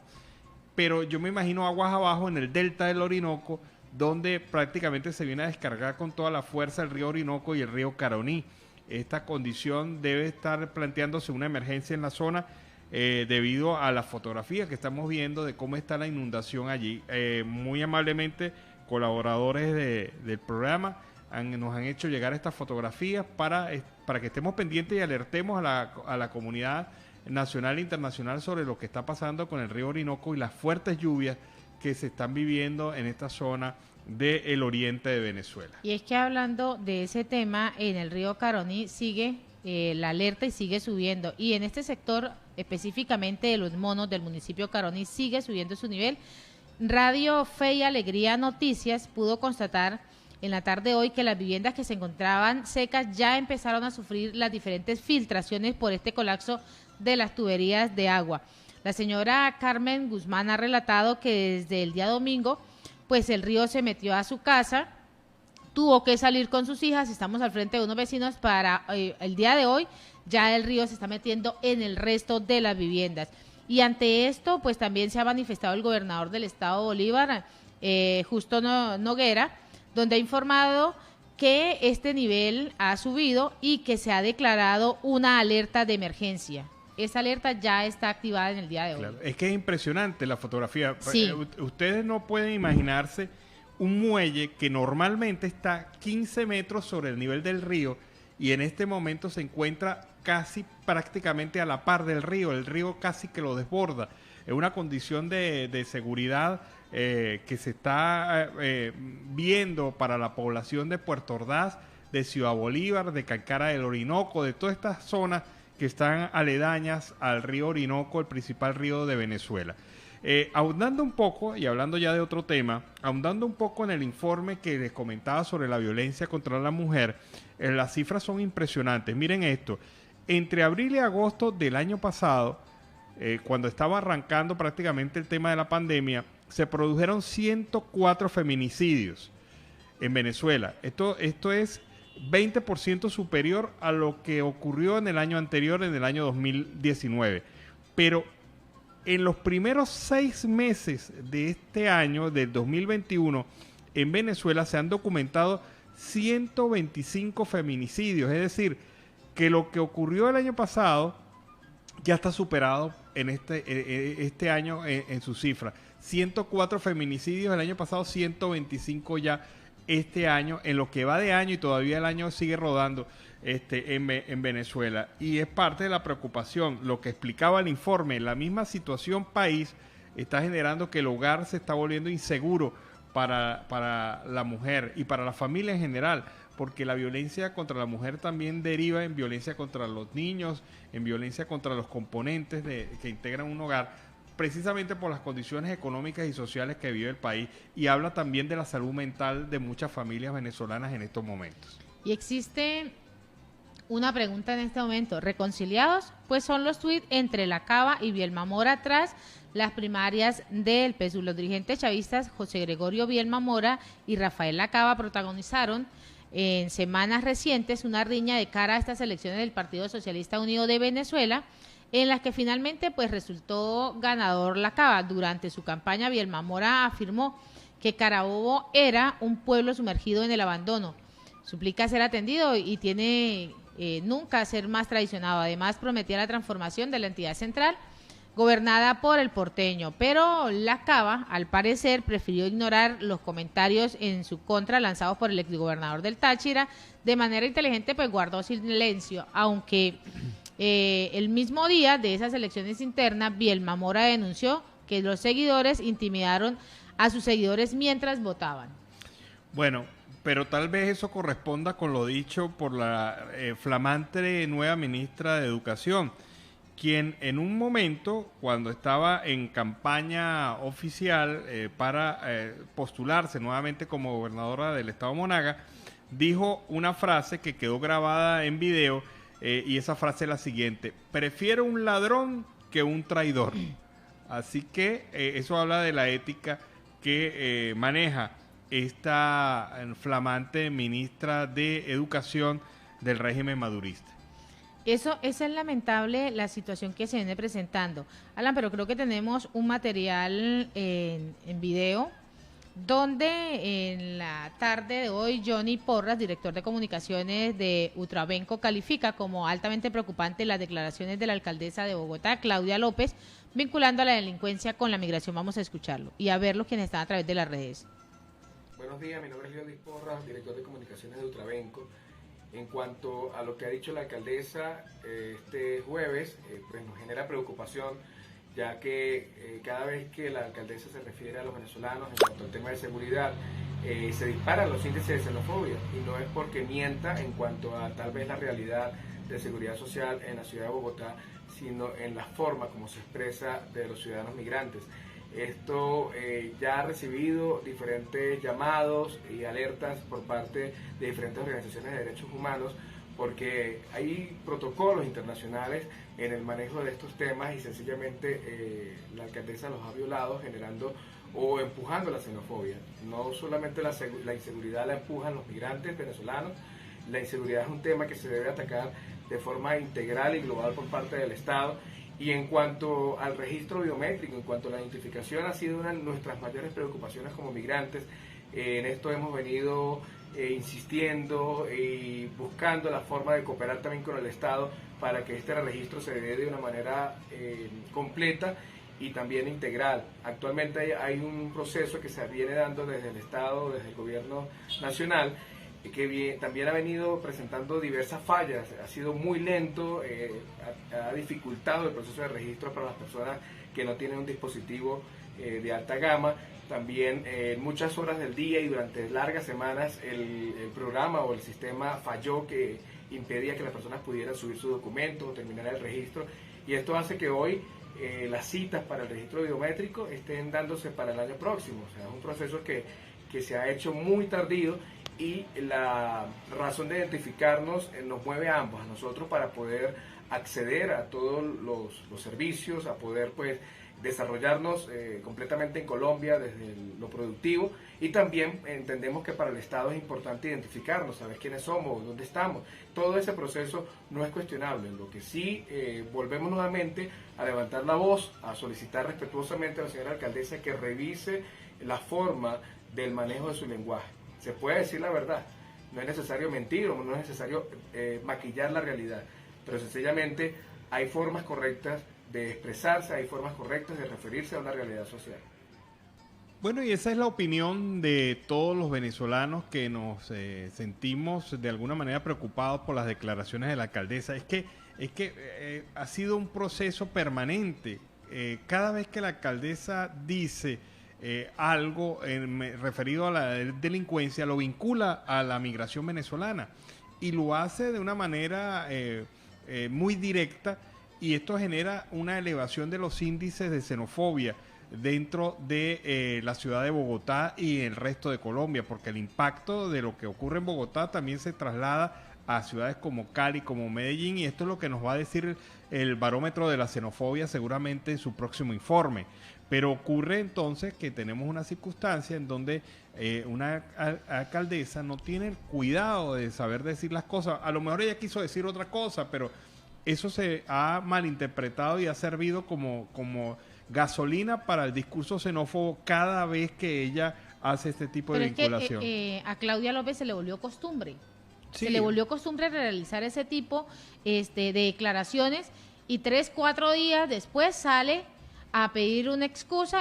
pero yo me imagino aguas abajo en el delta del Orinoco, donde prácticamente se viene a descargar con toda la fuerza el río Orinoco y el río Caroní. Esta condición debe estar planteándose una emergencia en la zona debido a las fotografías que estamos viendo de cómo está la inundación allí. Muy amablemente, colaboradores del programa nos han hecho llegar estas fotografías para que estemos pendientes y alertemos a la comunidad nacional e internacional sobre lo que está pasando con el río Orinoco y las fuertes lluvias que se están viviendo en esta zona del oriente de Venezuela. Y es que hablando de ese tema, en el río Caroní sigue la alerta y sigue subiendo. Y en este sector, específicamente de Los Monos, del municipio Caroní, sigue subiendo su nivel. Radio Fe y Alegría Noticias pudo constatar en la tarde de hoy que las viviendas que se encontraban secas ya empezaron a sufrir las diferentes filtraciones por este colapso de las tuberías de agua. La señora Carmen Guzmán ha relatado que desde el día domingo, pues el río se metió a su casa, tuvo que salir con sus hijas, estamos al frente de unos vecinos, para el día de hoy ya el río se está metiendo en el resto de las viviendas. Y ante esto, pues también se ha manifestado el gobernador del estado Bolívar, Justo Noguera, donde ha informado que este nivel ha subido y que se ha declarado una alerta de emergencia. Esa alerta ya está activada en el día de hoy. Claro, es que es impresionante la fotografía. Sí. Ustedes no pueden imaginarse un muelle que normalmente está 15 metros sobre el nivel del río y en este momento se encuentra casi prácticamente a la par del río. El río casi que lo desborda. Es una condición de seguridad que se está viendo para la población de Puerto Ordaz, de Ciudad Bolívar, de Cancara del Orinoco, de todas estas zonas que están aledañas al río Orinoco, el principal río de Venezuela. Ahondando un poco, y hablando ya de otro tema, ahondando un poco en el informe que les comentaba sobre la violencia contra la mujer, las cifras son impresionantes. Miren esto, entre abril y agosto del año pasado, cuando estaba arrancando prácticamente el tema de la pandemia, se produjeron 104 feminicidios en Venezuela. Esto es 20% superior a lo que ocurrió en el año anterior, en el año 2019. Pero en los primeros 6 meses de este año, del 2021, en Venezuela se han documentado 125 feminicidios. Es decir, que lo que ocurrió el año pasado ya está superado en este año en su cifra. 104 feminicidios el año pasado, 125 ya este año, en lo que va de año, y todavía el año sigue rodando en Venezuela. Y es parte de la preocupación, lo que explicaba el informe, la misma situación país está generando que el hogar se está volviendo inseguro para la mujer y para la familia en general, porque la violencia contra la mujer también deriva en violencia contra los niños, en violencia contra los componentes que integran un hogar, precisamente por las condiciones económicas y sociales que vive el país, y habla también de la salud mental de muchas familias venezolanas en estos momentos. Y existe una pregunta en este momento, ¿reconciliados? Pues son los tuits entre La Cava y Bielma Mora tras las primarias del PSUV. Los dirigentes chavistas José Gregorio Bielma Mora y Rafael La Cava protagonizaron en semanas recientes una riña de cara a estas elecciones del Partido Socialista Unido de Venezuela, en las que finalmente pues resultó ganador La Cava. Durante su campaña, Bielma Mora afirmó que Carabobo era un pueblo sumergido en el abandono. Suplica ser atendido y tiene nunca ser más traicionado. Además, prometía la transformación de la entidad central gobernada por el porteño, pero La Cava, al parecer, prefirió ignorar los comentarios en su contra lanzados por el exgobernador del Táchira. De manera inteligente, pues guardó silencio, aunque el mismo día de esas elecciones internas, Bielma Mora denunció que los seguidores intimidaron a sus seguidores mientras votaban. Bueno, pero tal vez eso corresponda con lo dicho por la flamante nueva ministra de Educación, quien en un momento, cuando estaba en campaña oficial para postularse nuevamente como gobernadora del estado Monaga, dijo una frase que quedó grabada en video, y esa frase es la siguiente: prefiero un ladrón que un traidor. Así que eso habla de la ética que maneja esta flamante ministra de Educación del régimen madurista. Esa es lamentable la situación que se viene presentando. Alan, pero creo que tenemos un material en video donde en la tarde de hoy Johnny Porras, director de comunicaciones de Utravenco, califica como altamente preocupante las declaraciones de la alcaldesa de Bogotá, Claudia López, vinculando a la delincuencia con la migración. Vamos a escucharlo y a verlo quienes están a través de las redes. Buenos días, mi nombre es Johnny Porras, director de comunicaciones de Utravenco. En cuanto a lo que ha dicho la alcaldesa este jueves, pues nos genera preocupación, ya que cada vez que la alcaldesa se refiere a los venezolanos en cuanto al tema de seguridad, se disparan los índices de xenofobia, y no es porque mienta en cuanto a tal vez la realidad de seguridad social en la ciudad de Bogotá, sino en la forma como se expresa de los ciudadanos migrantes. Esto ya ha recibido diferentes llamados y alertas por parte de diferentes organizaciones de derechos humanos, porque hay protocolos internacionales en el manejo de estos temas y sencillamente la alcaldesa los ha violado, generando o empujando la xenofobia. No solamente la inseguridad la empujan los migrantes venezolanos, la inseguridad es un tema que se debe atacar de forma integral y global por parte del Estado. Y en cuanto al registro biométrico, en cuanto a la identificación, ha sido una de nuestras mayores preocupaciones como migrantes. En esto hemos venido insistiendo y buscando la forma de cooperar también con el Estado para que este registro se dé de una manera completa y también integral. Actualmente hay un proceso que se viene dando desde el Estado, desde el gobierno nacional, que también ha venido presentando diversas fallas, ha sido muy lento, ha dificultado el proceso de registro para las personas que no tienen un dispositivo de alta gama. También muchas horas del día y durante largas semanas el programa o el sistema falló, que impedía que las personas pudieran subir sus documentos o terminar el registro, y esto hace que hoy las citas para el registro biométrico estén dándose para el año próximo. O sea, es un proceso que se ha hecho muy tardío, y la razón de identificarnos nos mueve a ambos, a nosotros, para poder acceder a todos los servicios, a poder pues desarrollarnos completamente en Colombia desde lo productivo, y también entendemos que para el Estado es importante identificarnos, saber quiénes somos, dónde estamos. Todo ese proceso no es cuestionable. Lo que sí, volvemos nuevamente a levantar la voz, a solicitar respetuosamente a la señora alcaldesa que revise la forma del manejo de su lenguaje. Se puede decir la verdad, no es necesario mentir o no es necesario maquillar la realidad, pero sencillamente hay formas correctas de expresarse, hay formas correctas de referirse a una realidad social. Bueno, y esa es la opinión de todos los venezolanos que nos sentimos de alguna manera preocupados por las declaraciones de la alcaldesa. Es que ha sido un proceso permanente. Cada vez que la alcaldesa dice algo referido a la delincuencia, lo vincula a la migración venezolana, y lo hace de una manera muy directa, y esto genera una elevación de los índices de xenofobia dentro de la ciudad de Bogotá y el resto de Colombia, porque el impacto de lo que ocurre en Bogotá también se traslada a ciudades como Cali, como Medellín, y esto es lo que nos va a decir el barómetro de la xenofobia seguramente en su próximo informe. Pero ocurre entonces que tenemos una circunstancia en donde una alcaldesa no tiene el cuidado de saber decir las cosas. A lo mejor ella quiso decir otra cosa, pero eso se ha malinterpretado y ha servido como gasolina para el discurso xenófobo cada vez que ella hace este tipo de vinculación. Es que, a Claudia López se le volvió costumbre. Sí. Se le volvió costumbre realizar ese tipo de declaraciones, y 3-4 días después sale a pedir una excusa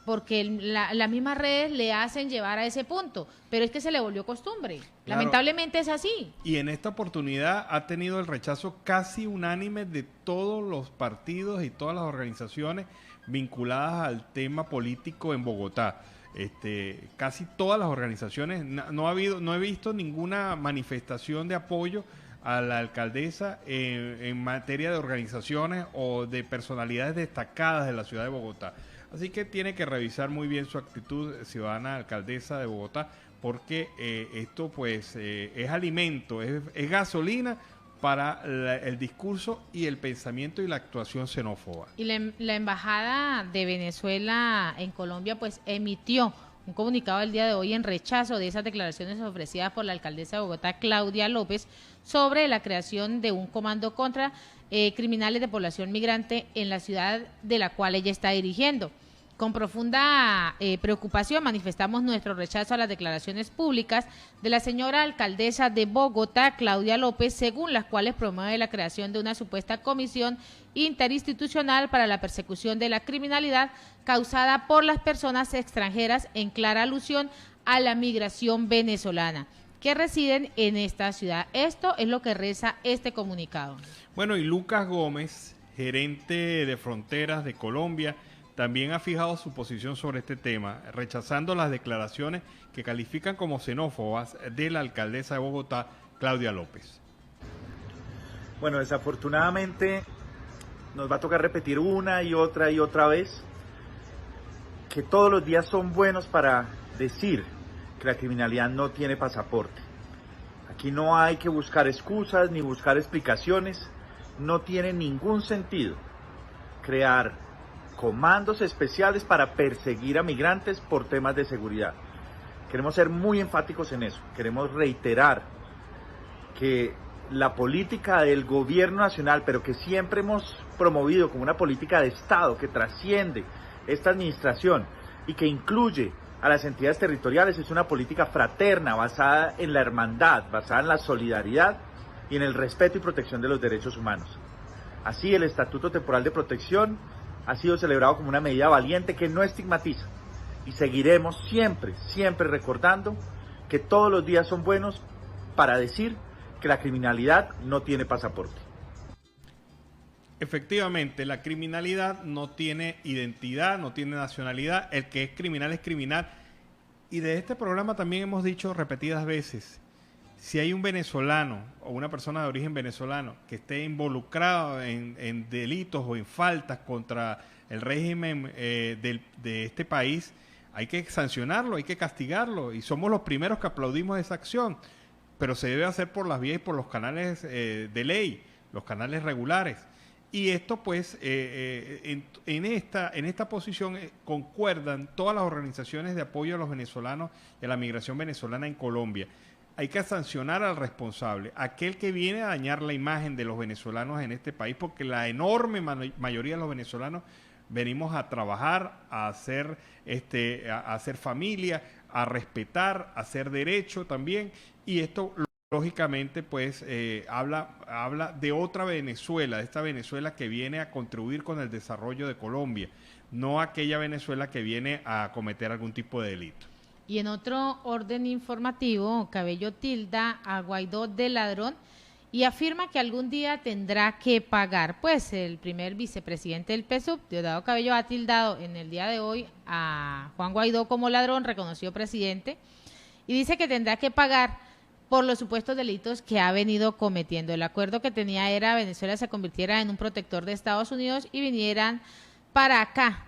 porque las mismas redes le hacen llevar a ese punto, pero es que se le volvió costumbre. Claro. Lamentablemente es así. Y en esta oportunidad ha tenido el rechazo casi unánime de todos los partidos y todas las organizaciones vinculadas al tema político en Bogotá. Casi todas las organizaciones, no he visto ninguna manifestación de apoyo a la alcaldesa en materia de organizaciones o de personalidades destacadas de la ciudad de Bogotá. Así que tiene que revisar muy bien su actitud ciudadana alcaldesa de Bogotá, porque esto pues es alimento, es gasolina para el discurso y el pensamiento y la actuación xenófoba. Y la Embajada de Venezuela en Colombia pues emitió un comunicado el día de hoy en rechazo de esas declaraciones ofrecidas por la alcaldesa de Bogotá, Claudia López, sobre la creación de un comando contra criminales de población migrante en la ciudad de la cual ella está dirigiendo. Con profunda preocupación manifestamos nuestro rechazo a las declaraciones públicas de la señora alcaldesa de Bogotá, Claudia López, según las cuales promueve la creación de una supuesta comisión interinstitucional para la persecución de la criminalidad causada por las personas extranjeras, en clara alusión a la migración venezolana que residen en esta ciudad. Esto es lo que reza este comunicado. Bueno, y Lucas Gómez, gerente de Fronteras de Colombia, también ha fijado su posición sobre este tema, rechazando las declaraciones que califican como xenófobas de la alcaldesa de Bogotá, Claudia López. Bueno, desafortunadamente nos va a tocar repetir una y otra vez que todos los días son buenos para decir que la criminalidad no tiene pasaporte. Aquí no hay que buscar excusas ni buscar explicaciones, no tiene ningún sentido crear comandos especiales para perseguir a migrantes por temas de seguridad. Queremos ser muy enfáticos en eso, queremos reiterar que la política del gobierno nacional, pero que siempre hemos promovido como una política de Estado que trasciende esta administración y que incluye a las entidades territoriales es una política fraterna, basada en la hermandad, basada en la solidaridad y en el respeto y protección de los derechos humanos. Así, el Estatuto Temporal de Protección ha sido celebrado como una medida valiente que no estigmatiza, y seguiremos siempre, siempre recordando que todos los días son buenos para decir que la criminalidad no tiene pasaporte. Efectivamente, la criminalidad no tiene identidad, no tiene nacionalidad. El que es criminal. Y de este programa también hemos dicho repetidas veces, si hay un venezolano o una persona de origen venezolano que esté involucrado en delitos o en faltas contra el régimen de este país, hay que sancionarlo, hay que castigarlo. Y somos los primeros que aplaudimos esa acción. Pero se debe hacer por las vías y por los canales de ley, los canales regulares. Y esto, pues, en esta posición concuerdan todas las organizaciones de apoyo a los venezolanos y a la migración venezolana en Colombia. Hay que sancionar al responsable, aquel que viene a dañar la imagen de los venezolanos en este país, porque la enorme mayoría de los venezolanos venimos a trabajar, a hacer familia, a respetar, a hacer derecho también, y esto lógicamente pues habla de otra Venezuela, de esta Venezuela que viene a contribuir con el desarrollo de Colombia, no aquella Venezuela que viene a cometer algún tipo de delito. Y en otro orden informativo, Cabello tilda a Guaidó de ladrón y afirma que algún día tendrá que pagar. Pues el primer vicepresidente del PSUV, Diosdado Cabello, ha tildado en el día de hoy a Juan Guaidó como ladrón, reconocido presidente, y dice que tendrá que pagar por los supuestos delitos que ha venido cometiendo. El acuerdo que tenía era Venezuela se convirtiera en un protector de Estados Unidos y vinieran para acá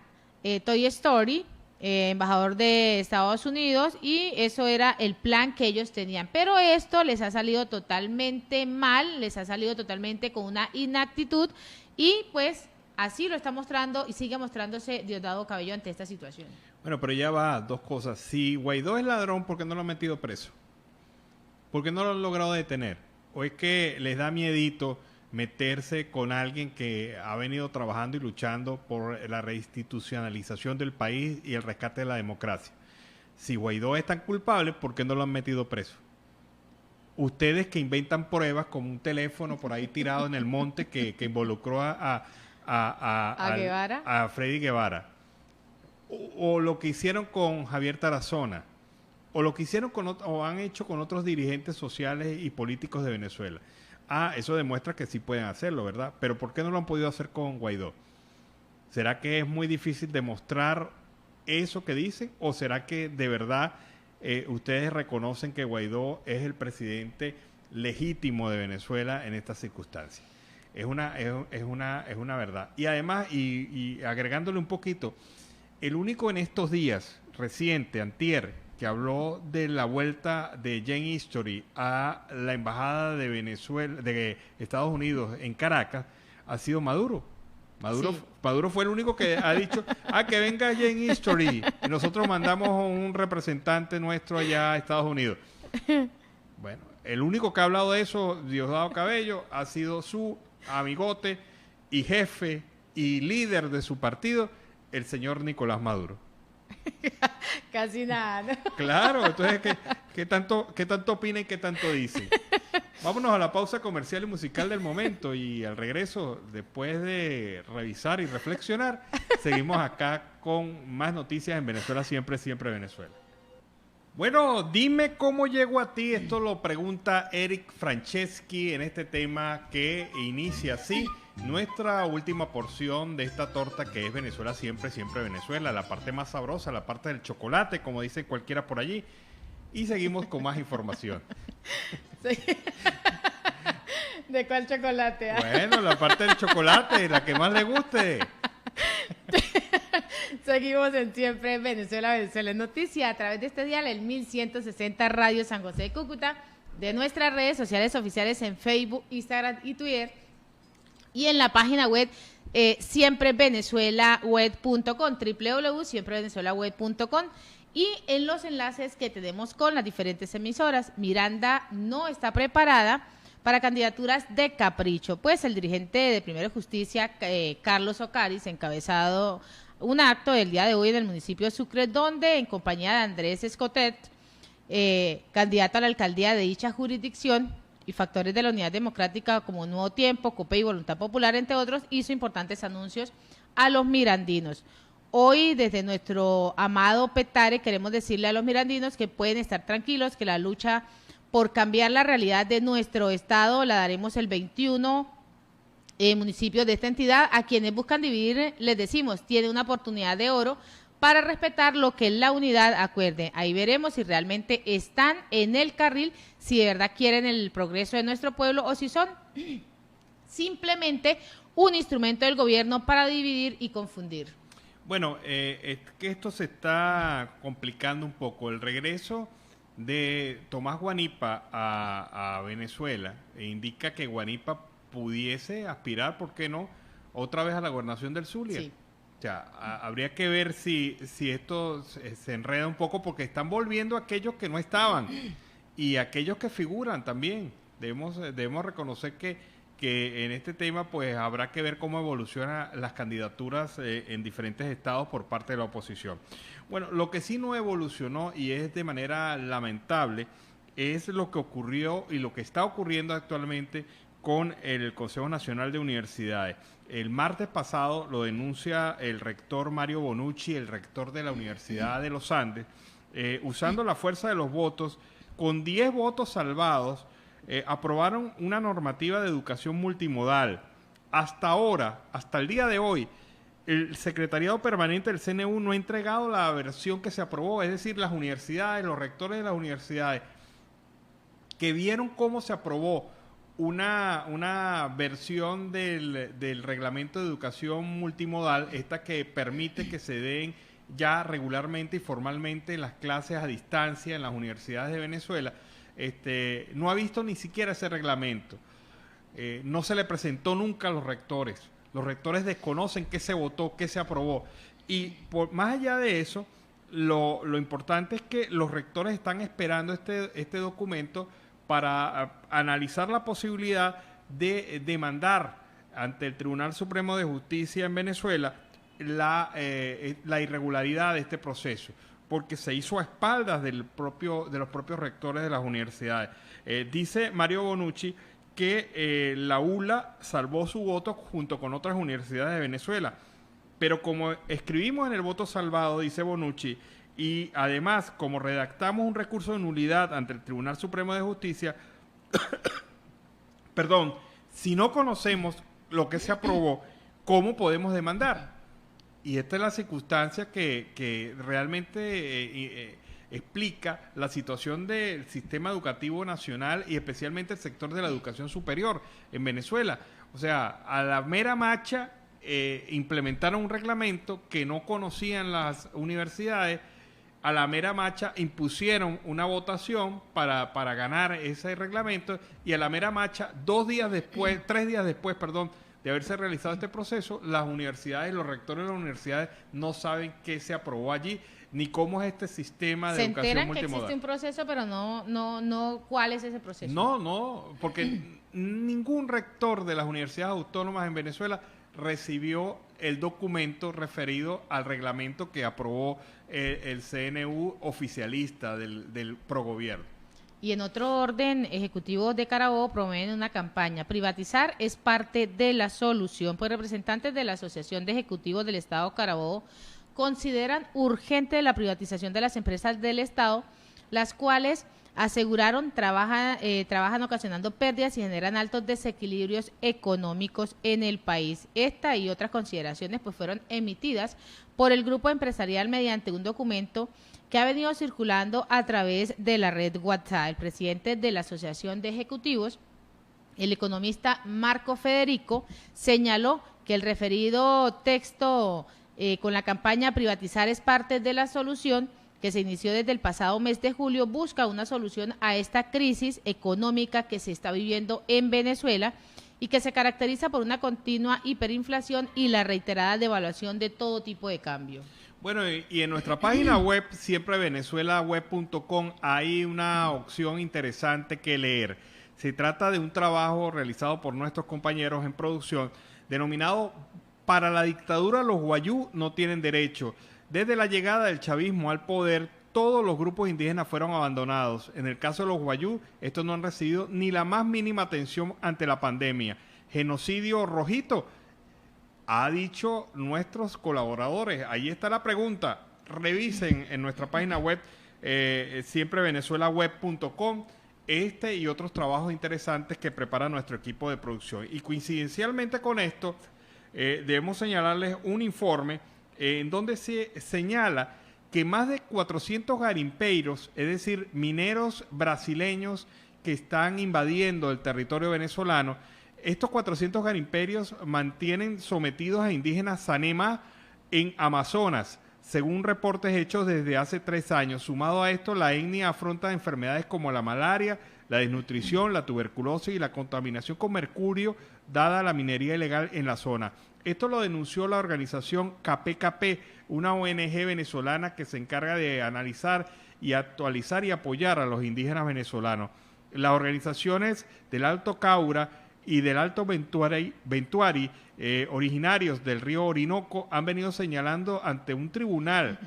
Toy Story, embajador de Estados Unidos, y eso era el plan que ellos tenían. Pero esto les ha salido totalmente mal, les ha salido totalmente con una inactitud, y pues así lo está mostrando y sigue mostrándose Diosdado Cabello ante esta situación. Bueno, pero ya va, dos cosas. Si Guaidó es ladrón, ¿por qué no lo han metido preso? ¿Por qué no lo han logrado detener? ¿O es que les da miedito meterse con alguien que ha venido trabajando y luchando por la reinstitucionalización del país y el rescate de la democracia? Si Guaidó es tan culpable, ¿por qué no lo han metido preso? Ustedes que inventan pruebas como un teléfono por ahí tirado en el monte que involucró a Freddy Guevara, o lo que hicieron con Javier Tarazona, o lo que hicieron o han hecho con otros dirigentes sociales y políticos de Venezuela. Eso demuestra que sí pueden hacerlo, ¿verdad? Pero ¿por qué no lo han podido hacer con Guaidó? ¿Será que es muy difícil demostrar eso que dicen? ¿O será que de verdad ustedes reconocen que Guaidó es el presidente legítimo de Venezuela en estas circunstancias? Es una verdad. Y además, y agregándole un poquito, el único en estos días, reciente, antier, que habló de la vuelta de Jane History a la embajada de Venezuela, de Estados Unidos en Caracas, ha sido Maduro. Sí. Maduro fue el único que ha dicho, que venga Jane History, y nosotros mandamos un representante nuestro allá a Estados Unidos. Bueno, el único que ha hablado de eso, Diosdado Cabello, ha sido su amigote y jefe y líder de su partido, el señor Nicolás Maduro. Casi nada, ¿no? Claro, entonces, ¿qué tanto opina y qué tanto dice? Vámonos a la pausa comercial y musical del momento, y al regreso, después de revisar y reflexionar, seguimos acá con más noticias en Venezuela Siempre, Siempre Venezuela. Bueno, dime cómo llego a ti. Esto lo pregunta Eric Franceschi en este tema que inicia así. Nuestra última porción de esta torta que es Venezuela Siempre, Siempre Venezuela. La parte más sabrosa, la parte del chocolate, como dice cualquiera por allí. Y seguimos con más información. Sí. ¿De cuál chocolate? Bueno, la parte del chocolate, la que más le guste. Seguimos en Siempre Venezuela, Venezuela es noticia, a través de este dial, el 1160 Radio San José de Cúcuta, de nuestras redes sociales oficiales en Facebook, Instagram y Twitter, y en la página web siemprevenezuelaweb.com, www.siemprevenezuelaweb.com, y en los enlaces que tenemos con las diferentes emisoras. Miranda no está preparada para candidaturas de capricho, pues el dirigente de Primero Justicia, Carlos Ocariz, encabezado un acto del día de hoy en el municipio de Sucre, donde en compañía de Andrés Escotet, candidato a la alcaldía de dicha jurisdicción, y factores de la Unidad Democrática como Nuevo Tiempo, COPE y Voluntad Popular, entre otros, hizo importantes anuncios a los mirandinos. Hoy, desde nuestro amado Petare, queremos decirle a los mirandinos que pueden estar tranquilos, que la lucha por cambiar la realidad de nuestro estado la daremos el 21 municipios de esta entidad. A quienes buscan dividir, les decimos, tiene una oportunidad de oro para respetar lo que la unidad acuerde. Ahí veremos si realmente están en el carril, si de verdad quieren el progreso de nuestro pueblo o si son simplemente un instrumento del gobierno para dividir y confundir. Bueno, es que esto se está complicando un poco. El regreso de Tomás Guanipa a Venezuela indica que Guanipa pudiese aspirar, ¿por qué no?, otra vez a la gobernación del Zulia. Sí. O sea, habría que ver si esto se enreda un poco, porque están volviendo aquellos que no estaban y aquellos que figuran también. Debemos reconocer que en este tema pues habrá que ver cómo evolucionan las candidaturas en diferentes estados por parte de la oposición. Bueno, lo que sí no evolucionó, y es de manera lamentable, es lo que ocurrió y lo que está ocurriendo actualmente con el Consejo Nacional de Universidades. El martes pasado lo denuncia el rector Mario Bonucci, el rector de la Universidad de los Andes, usando la fuerza de los votos, con 10 votos salvados, aprobaron una normativa de educación multimodal. Hasta ahora, hasta el día de hoy, el secretariado permanente del CNU no ha entregado la versión que se aprobó, es decir, las universidades, los rectores de las universidades, que vieron cómo se aprobó una versión del reglamento de educación multimodal, esta que permite que se den ya regularmente y formalmente las clases a distancia en las universidades de Venezuela. No ha visto ni siquiera ese reglamento. No se le presentó nunca a los rectores. Los rectores desconocen qué se votó, qué se aprobó. Y más allá de eso, lo importante es que los rectores están esperando este documento para analizar la posibilidad de demandar ante el Tribunal Supremo de Justicia en Venezuela la irregularidad de este proceso, porque se hizo a espaldas de los propios rectores de las universidades. Dice Mario Bonucci que la ULA salvó su voto junto con otras universidades de Venezuela, pero como escribimos en el voto salvado, dice Bonucci, y además, como redactamos un recurso de nulidad ante el Tribunal Supremo de Justicia, perdón, si no conocemos lo que se aprobó, ¿cómo podemos demandar? Y esta es la circunstancia que realmente explica la situación del sistema educativo nacional y especialmente el sector de la educación superior en Venezuela. O sea, a la mera marcha implementaron un reglamento que no conocían las universidades. A la mera marcha impusieron una votación para ganar ese reglamento, y a la mera marcha, 3 días después, de haberse realizado este proceso, las universidades, los rectores de las universidades no saben qué se aprobó allí, ni cómo es este sistema de educación multimodal. Se enteran que existe un proceso, pero no cuál es ese proceso. No, porque ningún rector de las universidades autónomas en Venezuela recibió el documento referido al reglamento que aprobó el CNU oficialista del progobierno. Y en otro orden, ejecutivos de Carabobo promueven una campaña. Privatizar es parte de la solución. Pues representantes de la Asociación de Ejecutivos del Estado Carabobo consideran urgente la privatización de las empresas del Estado, las cuales aseguraron trabajan ocasionando pérdidas y generan altos desequilibrios económicos en el país. Esta y otras consideraciones pues fueron emitidas por el grupo empresarial mediante un documento que ha venido circulando a través de la red WhatsApp. El presidente de la Asociación de Ejecutivos, el economista Marco Federico, señaló que el referido texto con la campaña Privatizar es parte de la solución, que se inició desde el pasado mes de julio, busca una solución a esta crisis económica que se está viviendo en Venezuela y que se caracteriza por una continua hiperinflación y la reiterada devaluación de todo tipo de cambio. Bueno, y en nuestra página web, siemprevenezuelaweb.com, hay una opción interesante que leer. Se trata de un trabajo realizado por nuestros compañeros en producción, denominado Para la dictadura los guayú no tienen derecho. Desde la llegada del chavismo al poder, todos los grupos indígenas fueron abandonados. En el caso de los guayú, estos no han recibido ni la más mínima atención ante la pandemia. Genocidio rojito, ha dicho nuestros colaboradores. Ahí está la pregunta. Revisen en nuestra página web, siemprevenezuelaweb.com, este y otros trabajos interesantes que prepara nuestro equipo de producción. Y coincidencialmente con esto, debemos señalarles un informe en donde se señala que más de 400 garimpeiros, es decir, mineros brasileños que están invadiendo el territorio venezolano, estos 400 garimperios mantienen sometidos a indígenas Sanema en Amazonas, según reportes hechos desde hace 3 años. Sumado a esto, la etnia afronta enfermedades como la malaria, la desnutrición, la tuberculosis y la contaminación con mercurio dada la minería ilegal en la zona. Esto lo denunció la organización KPKP, una ONG venezolana que se encarga de analizar y actualizar y apoyar a los indígenas venezolanos. Las organizaciones del Alto Caura y del Alto Ventuari, originarios del río Orinoco, han venido señalando ante un tribunal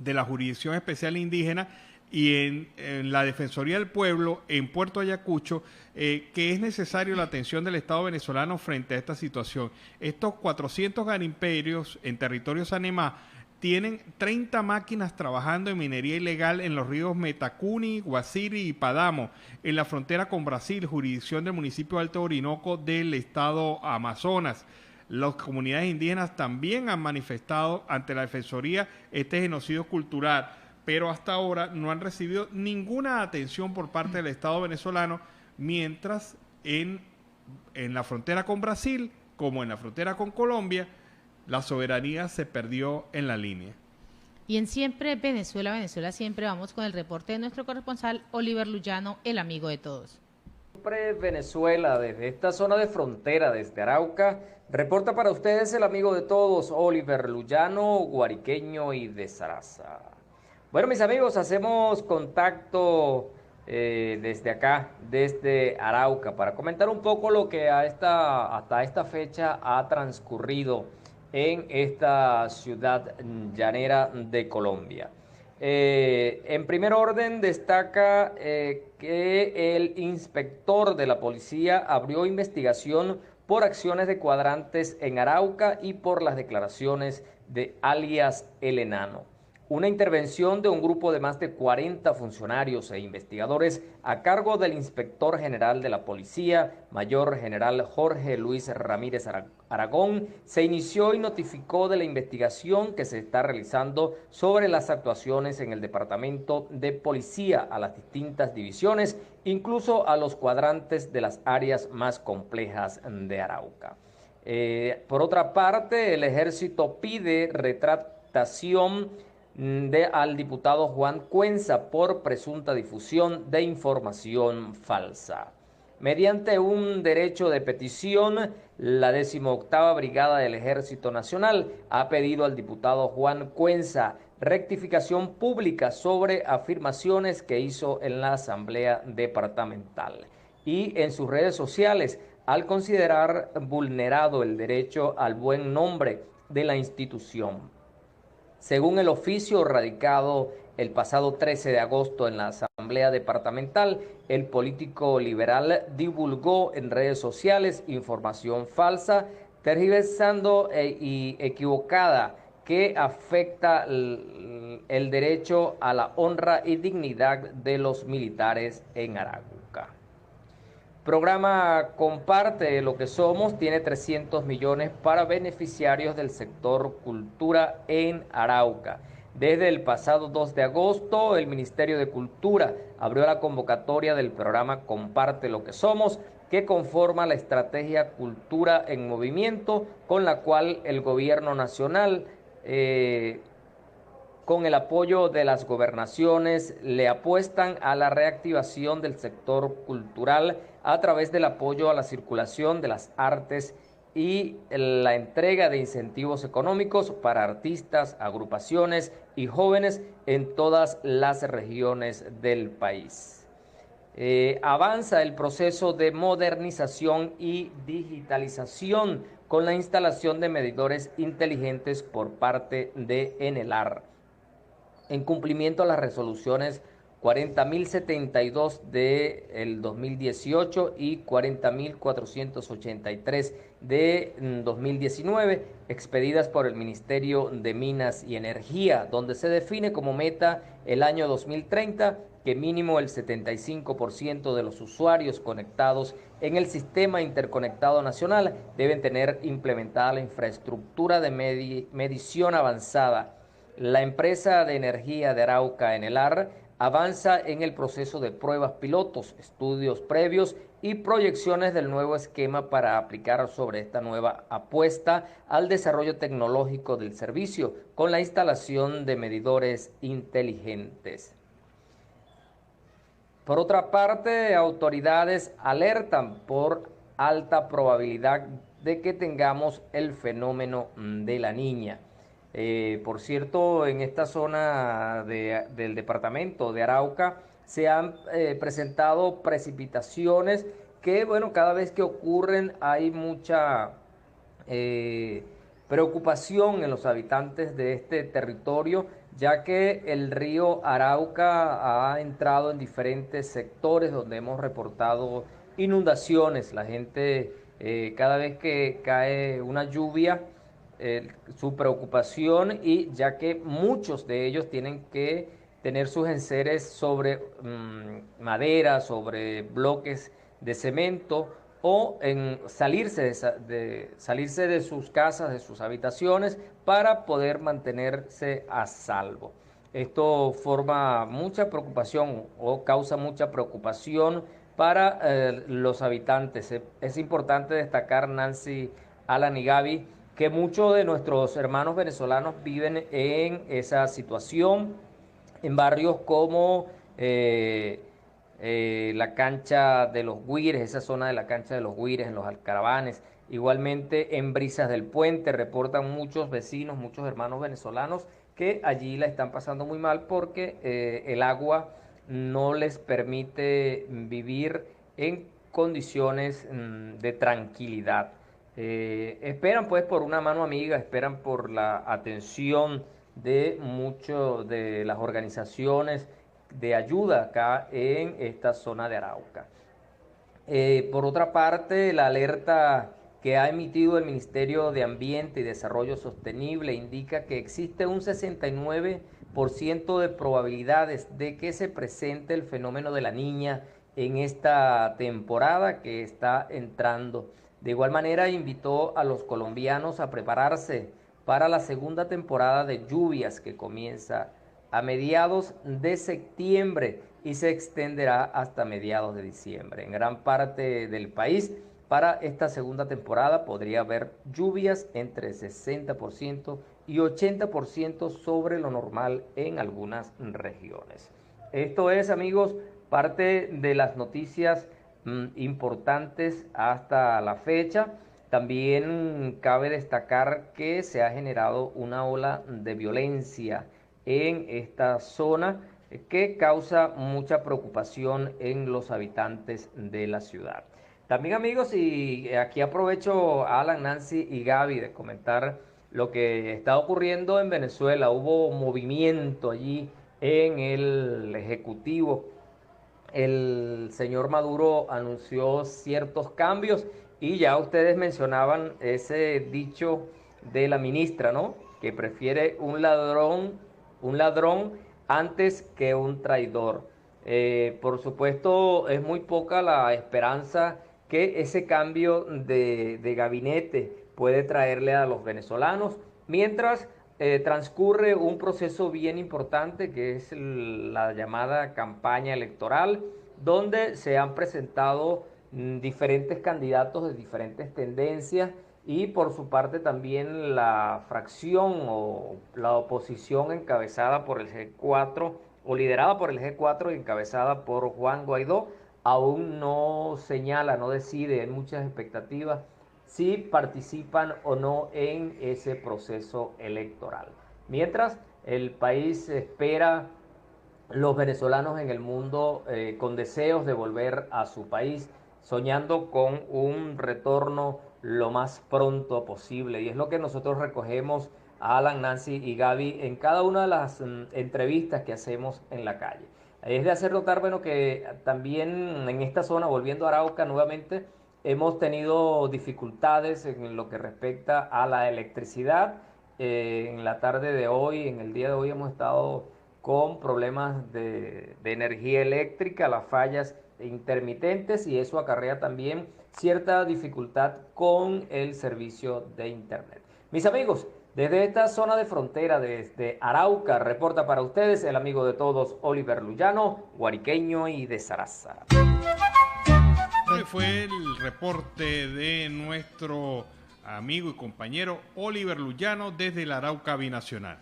de la Jurisdicción Especial Indígena y en la Defensoría del Pueblo en Puerto Ayacucho, que es necesario la atención del Estado venezolano frente a esta situación. Estos 400 garimperios en territorio Sanema tienen 30 máquinas trabajando en minería ilegal en los ríos Metacuni, Guasiri y Padamo, en la frontera con Brasil, jurisdicción del municipio de Alto Orinoco del estado Amazonas. Las comunidades indígenas también han manifestado ante la Defensoría este genocidio cultural, pero hasta ahora no han recibido ninguna atención por parte del Estado venezolano, mientras en la frontera con Brasil, como en la frontera con Colombia, la soberanía se perdió en la línea. Y en Siempre Venezuela, Venezuela Siempre, vamos con el reporte de nuestro corresponsal Oliver Luyano, el amigo de todos. Siempre Venezuela, desde esta zona de frontera, desde Arauca, reporta para ustedes el amigo de todos, Oliver Luyano, guariqueño y de Saraza. Bueno, mis amigos, hacemos contacto desde acá, desde Arauca, para comentar un poco lo que hasta esta fecha ha transcurrido en esta ciudad llanera de Colombia. En primer orden destaca que el inspector de la policía abrió investigación por acciones de cuadrantes en Arauca y por las declaraciones de alias El Enano. Una intervención de un grupo de más de 40 funcionarios e investigadores a cargo del inspector general de la policía, mayor general Jorge Luis Ramírez Aragón, se inició y notificó de la investigación que se está realizando sobre las actuaciones en el departamento de policía a las distintas divisiones, incluso a los cuadrantes de las áreas más complejas de Arauca. Por otra parte, el ejército pide retractación al diputado Juan Cuenza por presunta difusión de información falsa. Mediante un derecho de petición, la 18ª Brigada del Ejército Nacional ha pedido al diputado Juan Cuenza rectificación pública sobre afirmaciones que hizo en la Asamblea Departamental y en sus redes sociales al considerar vulnerado el derecho al buen nombre de la institución. Según el oficio radicado el pasado 13 de agosto en la Asamblea Departamental, el político liberal divulgó en redes sociales información falsa, tergiversando y equivocada que afecta el derecho a la honra y dignidad de los militares en Arauca. Programa Comparte lo que somos tiene 300 millones para beneficiarios del sector cultura en Arauca. Desde el pasado 2 de agosto, el Ministerio de Cultura abrió la convocatoria del programa Comparte lo que somos, que conforma la estrategia Cultura en Movimiento, con la cual el gobierno nacional, con el apoyo de las gobernaciones, le apuestan a la reactivación del sector cultural a través del apoyo a la circulación de las artes y la entrega de incentivos económicos para artistas, agrupaciones y jóvenes en todas las regiones del país. Avanza el proceso de modernización y digitalización con la instalación de medidores inteligentes por parte de Enelar. En cumplimiento a las resoluciones 40.072 del 2018 y 40.483 de 2019, expedidas por el Ministerio de Minas y Energía, donde se define como meta el año 2030 que mínimo el 75% de los usuarios conectados en el Sistema Interconectado Nacional deben tener implementada la infraestructura de medición avanzada. La empresa de energía de Arauca, Enelar, avanza en el proceso de pruebas pilotos, estudios previos y proyecciones del nuevo esquema para aplicar sobre esta nueva apuesta al desarrollo tecnológico del servicio con la instalación de medidores inteligentes. Por otra parte, autoridades alertan por alta probabilidad de que tengamos el fenómeno de la Niña. Por cierto, en esta zona del departamento de Arauca se han presentado precipitaciones que, bueno, cada vez que ocurren hay mucha preocupación en los habitantes de este territorio, ya que el río Arauca ha entrado en diferentes sectores donde hemos reportado inundaciones. La gente, cada vez que cae una lluvia, su preocupación, y ya que muchos de ellos tienen que tener sus enseres sobre madera, sobre bloques de cemento, o en salirse de sus casas, de sus habitaciones, para poder mantenerse a salvo. Esto forma mucha preocupación o causa mucha preocupación para los habitantes. Es importante destacar, Nancy, Alan y Gaby, que muchos de nuestros hermanos venezolanos viven en esa situación, en barrios como la cancha de los Guires, esa zona de la cancha de los Guires, en los Alcaravanes, igualmente en Brisas del Puente. Reportan muchos vecinos, muchos hermanos venezolanos que allí la están pasando muy mal porque el agua no les permite vivir en condiciones de tranquilidad. Esperan pues por una mano amiga, esperan por la atención de muchas de las organizaciones de ayuda acá en esta zona de Arauca. Por otra parte, la alerta que ha emitido el Ministerio de Ambiente y Desarrollo Sostenible indica que existe un 69% de probabilidades de que se presente el fenómeno de la Niña en esta temporada que está entrando. De igual manera, invitó a los colombianos a prepararse para la segunda temporada de lluvias que comienza a mediados de septiembre y se extenderá hasta mediados de diciembre. En gran parte del país, para esta segunda temporada podría haber lluvias entre 60% y 80% sobre lo normal en algunas regiones. Esto es, amigos, parte de las noticias importantes hasta la fecha. También cabe destacar que se ha generado una ola de violencia en esta zona que causa mucha preocupación en los habitantes de la ciudad. También, amigos, y aquí aprovecho, Alan, Nancy y Gaby, de comentar lo que está ocurriendo en Venezuela. Hubo movimiento allí en el Ejecutivo. El señor Maduro anunció ciertos cambios y ya ustedes mencionaban ese dicho de la ministra, ¿no? Que prefiere un ladrón antes que un traidor. Por supuesto, es muy poca la esperanza que ese cambio de gabinete puede traerle a los venezolanos, mientras transcurre un proceso bien importante que es la llamada campaña electoral, donde se han presentado diferentes candidatos de diferentes tendencias, y por su parte también la fracción o la oposición encabezada por el G4 o liderada por el G4 y encabezada por Juan Guaidó aún no señala, no decide, en muchas expectativas, si participan o no en ese proceso electoral. Mientras el país espera, los venezolanos en el mundo con deseos de volver a su país, soñando con un retorno lo más pronto posible. Y es lo que nosotros recogemos, Alan, Nancy y Gaby, en cada una de las entrevistas que hacemos en la calle. Es de hacer notar, bueno, que también en esta zona, volviendo a Arauca nuevamente, hemos tenido dificultades en lo que respecta a la electricidad. En la tarde de hoy, en el día de hoy, hemos estado con problemas de energía eléctrica, las fallas intermitentes, y eso acarrea también cierta dificultad con el servicio de internet. Mis amigos, desde esta zona de frontera, desde Arauca, reporta para ustedes el amigo de todos, Oliver Luyano, guariqueño y de Zaraza. Fue el reporte de nuestro amigo y compañero Oliver Luyano desde la Arauca Binacional.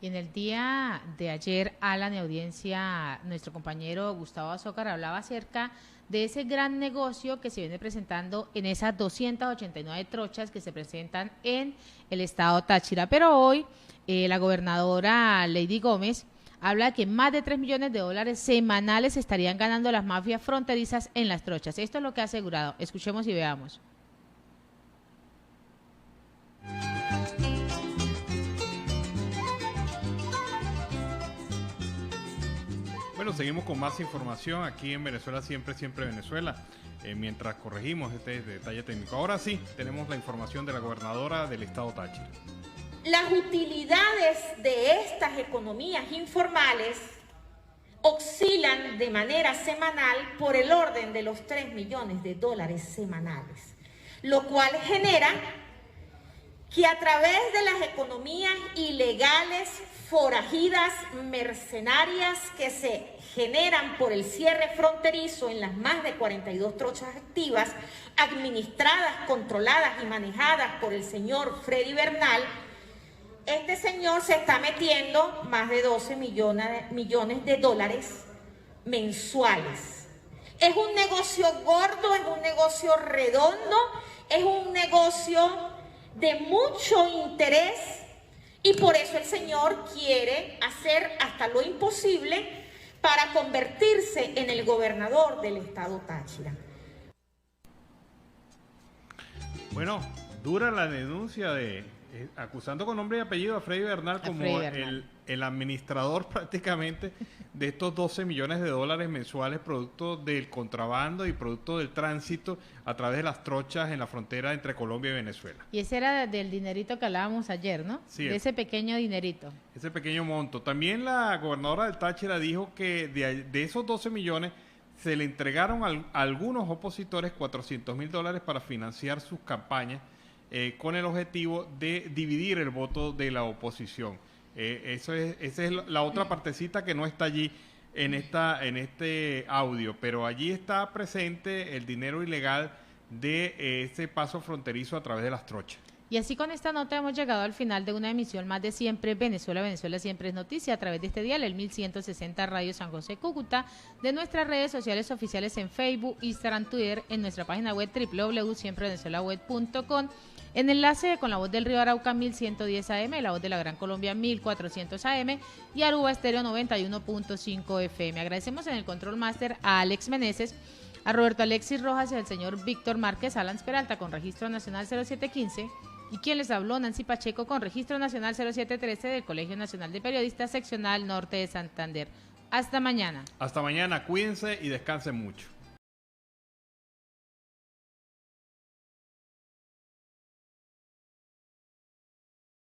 Y en el día de ayer, Alan, de audiencia, nuestro compañero Gustavo Azócar hablaba acerca de ese gran negocio que se viene presentando en esas 289 trochas que se presentan en el estado Táchira. Pero hoy la gobernadora Lady Gómez habla de que más de 3 millones de dólares semanales estarían ganando las mafias fronterizas en las trochas. Esto es lo que ha asegurado. Escuchemos y veamos. Bueno, seguimos con más información aquí en Venezuela Siempre, Siempre Venezuela, mientras corregimos este detalle técnico. Ahora sí, tenemos la información de la gobernadora del estado Táchira. Las utilidades de estas economías informales oscilan de manera semanal por el orden de los 3 millones de dólares semanales, lo cual genera que a través de las economías ilegales, forajidas, mercenarias que se generan por el cierre fronterizo en las más de 42 trochas activas, administradas, controladas y manejadas por el señor Freddy Bernal, este señor se está metiendo más de 12 millones de dólares mensuales. Es un negocio gordo, es un negocio redondo, es un negocio de mucho interés, y por eso el señor quiere hacer hasta lo imposible para convertirse en el gobernador del estado Táchira. Bueno, dura la denuncia acusando con nombre y apellido a Freddy Bernal como el administrador prácticamente de estos 12 millones de dólares mensuales producto del contrabando y producto del tránsito a través de las trochas en la frontera entre Colombia y Venezuela. Y ese era del dinerito que hablábamos ayer, ¿no? Sí, de ese pequeño dinerito. Ese pequeño monto. También la gobernadora del Táchira dijo que de esos 12 millones se le entregaron a algunos opositores $400,000 para financiar sus campañas, con el objetivo de dividir el voto de la oposición. Esa es la otra partecita que no está allí en este audio, pero allí está presente el dinero ilegal de ese paso fronterizo a través de las trochas. Y así con esta nota hemos llegado al final de una emisión más de Siempre Venezuela, Venezuela Siempre es Noticia, a través de este dial, el 1160 Radio San José Cúcuta, de nuestras redes sociales oficiales en Facebook, Instagram, Twitter, en nuestra página web www.siemprevenezuelaweb.com, en enlace con la voz del Río Arauca 1110 AM, la voz de la Gran Colombia 1400 AM y Aruba Estéreo 91.5 FM. Agradecemos en el Control Master a Alex Meneses, a Roberto Alexis Rojas y al señor Víctor Márquez Alans Peralta con Registro Nacional 0715, y quien les habló, Nancy Pacheco, con Registro Nacional 0713 del Colegio Nacional de Periodistas Seccional Norte de Santander. Hasta mañana. Hasta mañana, cuídense y descansen mucho.